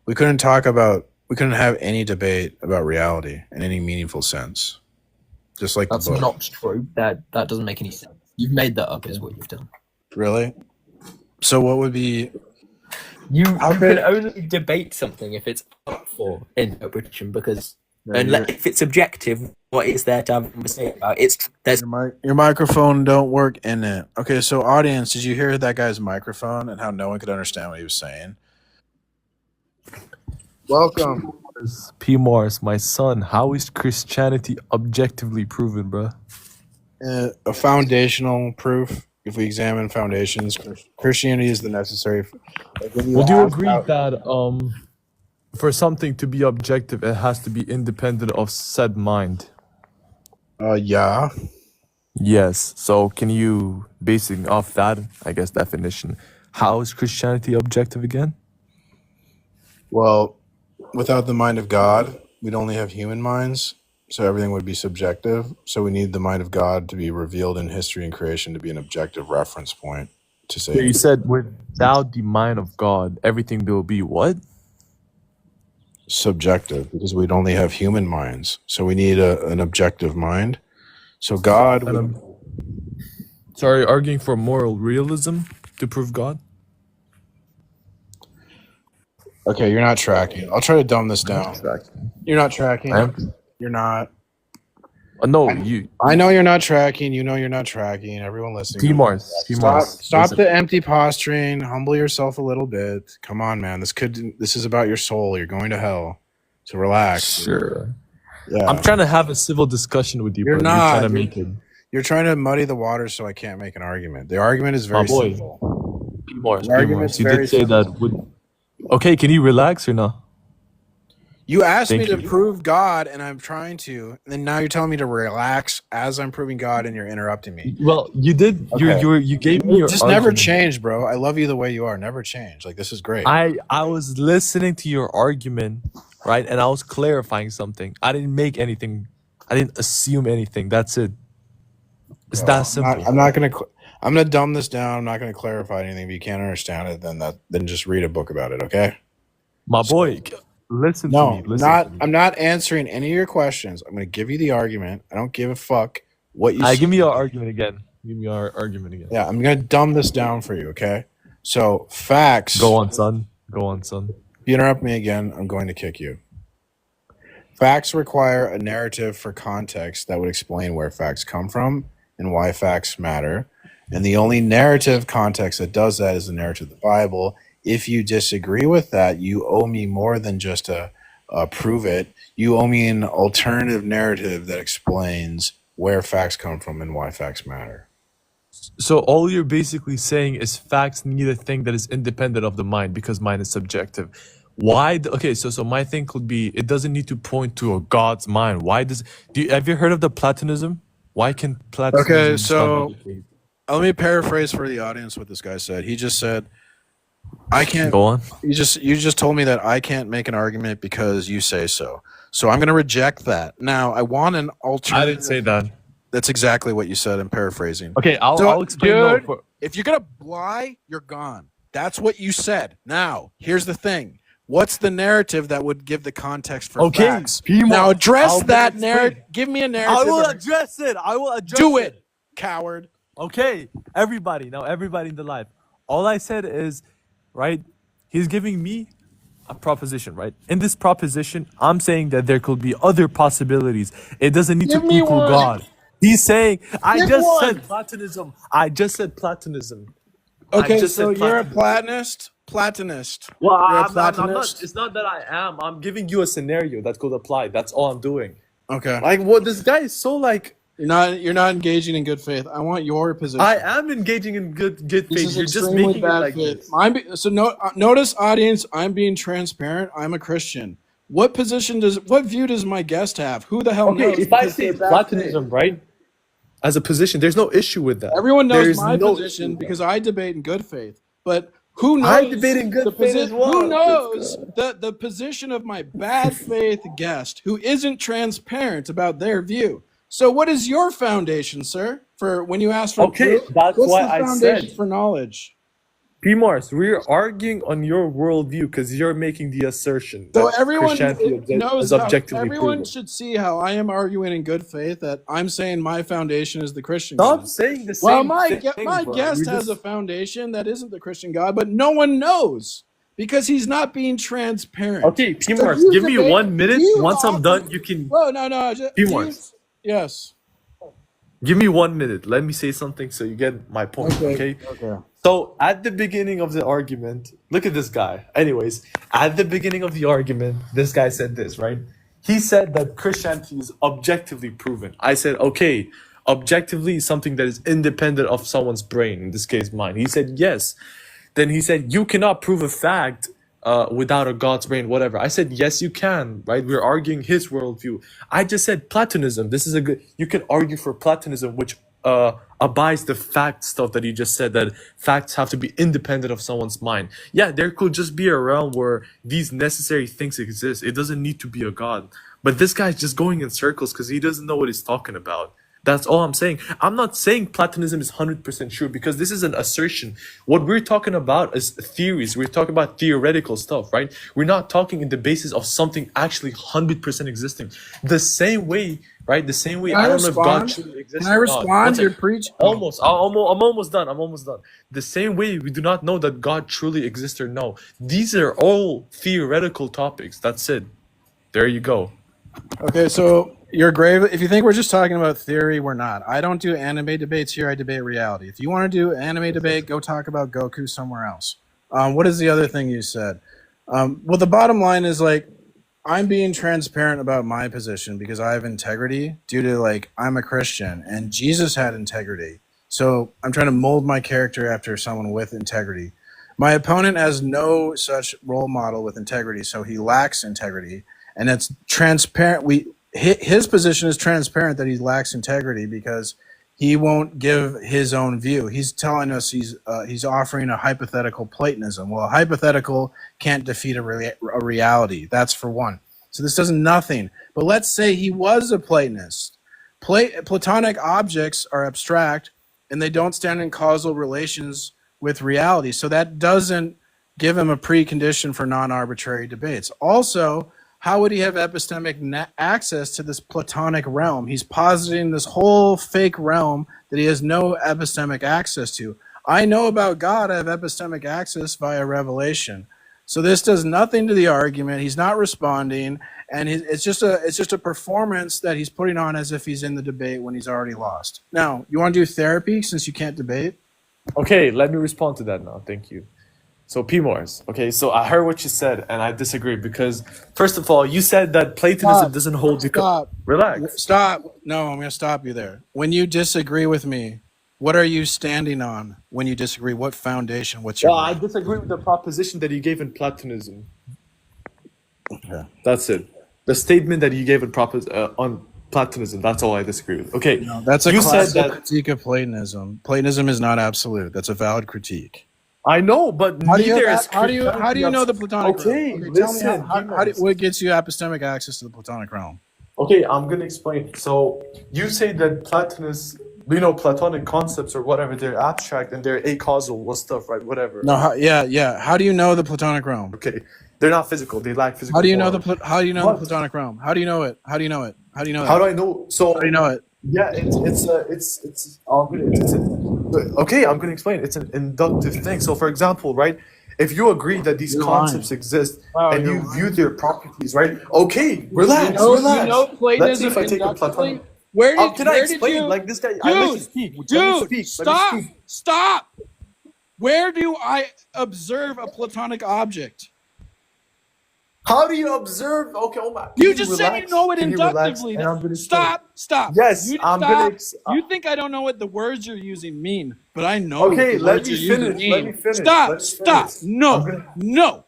we couldn't have any debate about reality in any meaningful sense. Just like That's the book. not true. That doesn't make any sense. You've made that up, is what you've done. Really? So what would be You can only debate something if it's up for interpretation because Yeah, And if it's objective, what is there to have a conversation about? There's your microphone don't work in it. Okay, so audience, did you hear that guy's microphone and how no one could understand what he was saying? Welcome. P. Morris, my son, how is Christianity objectively proven, bro? A foundational proof. If we examine foundations, Christianity is the necessary. Would you agree that for something to be objective, it has to be independent of said mind? Yeah. Yes. So can you, basing off that, I guess, definition, how is Christianity objective again? Well, without the mind of God, we'd only have human minds, so everything would be subjective. So we need the mind of God to be revealed in history and creation to be an objective reference point to say. So you said without the mind of God, everything will be what? Subjective, because we'd only have human minds. So we need an objective mind. So God would... So are you arguing for moral realism to prove God? Okay, you're not tracking. I'll try to dumb this down. You're not tracking. You're not. No, I know you're not tracking. You know you're not tracking. Everyone listening. Stop the empty posturing. Humble yourself a little bit. Come on, man. This is about your soul. You're going to hell. So relax. Sure. Yeah. I'm trying to have a civil discussion with you. You're but not. You're trying to make it. You're trying to muddy the waters so I can't make an argument. The argument is very simple. P. Morris, you did say that would... Okay, can you relax or not? You asked me to prove God, and I'm trying to, and then now you're telling me to relax as I'm proving God, and you're interrupting me. Well, you did. Okay. You gave me your just argument. never change, bro. I love you the way you are. Never change. Like, this is great. I was listening to your argument, right, and I was clarifying something. I didn't make anything. I didn't assume anything. That's it. It's that simple. I'm gonna dumb this down. I'm not gonna clarify anything. If you can't understand it, then just read a book about it. Okay, my boy. Listen to me. I'm not answering any of your questions. I'm going to give you the argument. I don't give a fuck what you say. Give me your argument again. Give me your argument again. Yeah, I'm going to dumb this down for you, okay? So, facts. Go on, son. If you interrupt me again, I'm going to kick you. Facts require a narrative for context that would explain where facts come from and why facts matter. And the only narrative context that does that is the narrative of the Bible. If you disagree with that, you owe me more than just to prove it. You owe me an alternative narrative that explains where facts come from and why facts matter. So all you're basically saying is facts need a thing that is independent of the mind because mind is subjective. Why? So my thing could be it doesn't need to point to a God's mind. Why does? Have you heard of the Platonism? Why can Platonism? Okay, so let me paraphrase for the audience what this guy said. He just said, I can't go on. You just told me that I can't make an argument because you say so. So I'm going to reject that. Now I want an alternative. I didn't say that. That's exactly what you said. I'm paraphrasing. Okay, I'll explain. Dude, if you're gonna lie, you're gone. That's what you said. Now here's the thing. What's the narrative that would give the context for facts? Now address that narrative. Give me a narrative. I will address it. Do it, coward. Okay, everybody in the live. All I said is, right, he's giving me a proposition, right? In this proposition, I'm saying that there could be other possibilities. It doesn't need to equal God. He's saying, I just said Platonism. Okay, so you're a Platonist? Platonist. Well, I'm not. It's not that I am. I'm giving you a scenario that could apply. That's all I'm doing. Okay. Like, what this guy is so like. You're not engaging in good faith. I want your position. I am engaging in good faith. You're just making it like this. Notice, audience, I'm being transparent. I'm a Christian. What view does my guest have? Who the hell knows? If I say Platonism, right, as a position, there's no issue with that. Everyone knows my position because I debate in good faith. But who knows? I debate in good faith as well. Who knows the position of my bad faith guest who isn't transparent about their view? So what is your foundation, sir, for when you ask for proof? That's What's why the I foundation said for knowledge? P. Morris, we're arguing on your worldview because you're making the assertion So that everyone Christianity knows is objectively everyone proven. should see how I am arguing in good faith that I'm saying my foundation is the Christian Stop God. saying the same Well, my thing, my bro. guest has a foundation that isn't the Christian God, but no one knows. Because he's not being transparent. Okay, P So Mars, you give me debate. 1 minute. Do you Once I'm offer? done, you can. Bro, no. P Mars, Yes. give me 1 minute. Let me say something so you get my point. Okay. Okay. So at the beginning of the argument, look at this guy. Anyways, at the beginning of the argument, this guy said this, right? He said that Christianity is objectively proven. I said, okay, objectively is something that is independent of someone's brain, in this case mine. He said, yes. Then he said, you cannot prove a fact without a God's brain, whatever. I said, yes, you can, right? We're arguing his worldview. I just said Platonism. This is a good, you can argue for Platonism, which abides the fact stuff that you just said, that facts have to be independent of someone's mind. Yeah, there could just be a realm where these necessary things exist. It doesn't need to be a God. But this guy's just going in circles because he doesn't know what he's talking about. That's all I'm saying. I'm not saying Platonism is 100% true because this is an assertion. What we're talking about is theories. We're talking about theoretical stuff, right? We're not talking in the basis of something actually 100% existing. The same way, right? The same way, Can I I don't know if God respond? truly exists Can I or not. respond? One You're second. preaching. Almost. I'm almost done. I'm almost done. The same way we do not know that God truly exists or no. These are all theoretical topics. That's it. There you go. Okay, so you're grave. If you think we're just talking about theory, we're not. I don't do anime debates here. I debate reality. If you want to do anime debate, go talk about Goku somewhere else. What is the other thing you said? Well, the bottom line is like I'm being transparent about my position because I have integrity due to like I'm a Christian and Jesus had integrity. So I'm trying to mold my character after someone with integrity. My opponent has no such role model with integrity, so he lacks integrity. And it's transparent. His position is transparent that he lacks integrity because he won't give his own view. He's telling us he's offering a hypothetical Platonism. Well, a hypothetical can't defeat a reality. That's for one. So this does nothing. But let's say he was a Platonist. Platonic objects are abstract and they don't stand in causal relations with reality. So that doesn't give him a precondition for non-arbitrary debates. Also, how would he have epistemic access to this Platonic realm? He's positing this whole fake realm that he has no epistemic access to. I know about God. I have epistemic access via revelation. So this does nothing to the argument. He's not responding, and it's just a performance that he's putting on as if he's in the debate when he's already lost. Now, you want to do therapy since you can't debate? Okay, let me respond to that now. Thank you. So P Mars, okay, so I heard what you said and I disagree because first of all, you said that Platonism doesn't hold because relax. Stop. No, I'm going to stop you there. When you disagree with me, what are you standing on when you disagree? What foundation? What's your I disagree with the proposition that you gave in Platonism. Okay. That's it. The statement that you gave in on Platonism, that's all I disagree with. Okay. No, that's a you said classic that critique of Platonism. Platonism is not absolute. That's a valid critique. I know, but How do you, neither is how do you know the Platonic Okay, realm? listen. Tell me what gets you epistemic access to the Platonic realm? Okay, I'm gonna explain. So you say that Platonists, Platonic concepts or whatever, they're abstract and they're acausal stuff, right? Whatever. No, yeah. How do you know the Platonic realm? Okay, they're not physical. They lack physical. How do you know form. the Platonic realm? How do you know it? How do you know it? How do you know How that? do I know? So How do you know it? yeah, okay. I'm gonna explain. It's an inductive thing. So for example, right? If you agree that these You're concepts lying. exist Wow, and you're you lying. view their properties, right? Okay, relax, You relax. know Let's see Platonism if I take a inductively? Platonic. Where did Can I where explain? did you? Like this guy, I let you Dude, speak. Let me dude, speak. stop, Let me speak. stop. Where do I observe a Platonic object? How do you observe? Okay, oh my. You just said you know it Can you relax? inductively. And I'm gonna explain. Stop. Yes, You I'm stop. gonna. You think I don't know what the words you're using mean, but I know Okay, what the let words me you're using finish. Let mean. me finish. Stop. Let me Stop. finish. I'm No.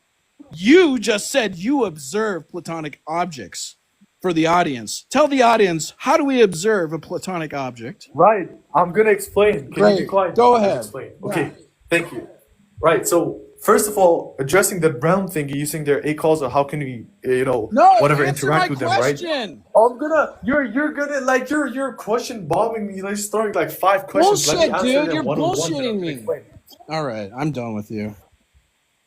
You just said you observe Platonic objects. For the audience, tell the audience, how do we observe a Platonic object? Right. I'm gonna explain. Can you be Great. quiet? Go I'll ahead. explain. Okay. Thank you. Right. So first of all, addressing the brown thing, using their acausal, how can we, No, whatever, answer interact my with them, right? question. I'm gonna. You're gonna like you're question bombing me. Like just throwing like 5 questions. Let me Bullshit, answer dude. them You're one on one. bullshitting me. All right, I'm done with you.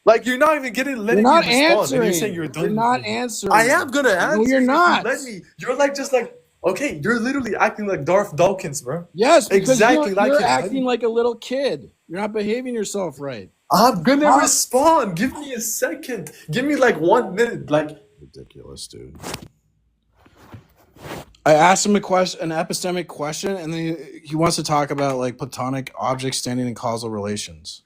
Like you're not even letting You're me not respond, and you're answering. saying you're done. You're with not me. answering. I am gonna answer. No, you're if you not. let me. You're like just like okay. You're literally acting like Darth Dawkins, bro. Yes, because Exactly like you're him. acting like a little kid. You're not behaving yourself right. I'm gonna respond. Give me a second. Give me like 1 minute. Like ridiculous, dude. I asked him a question, an epistemic question, and then he wants to talk about like Platonic objects standing in causal relations.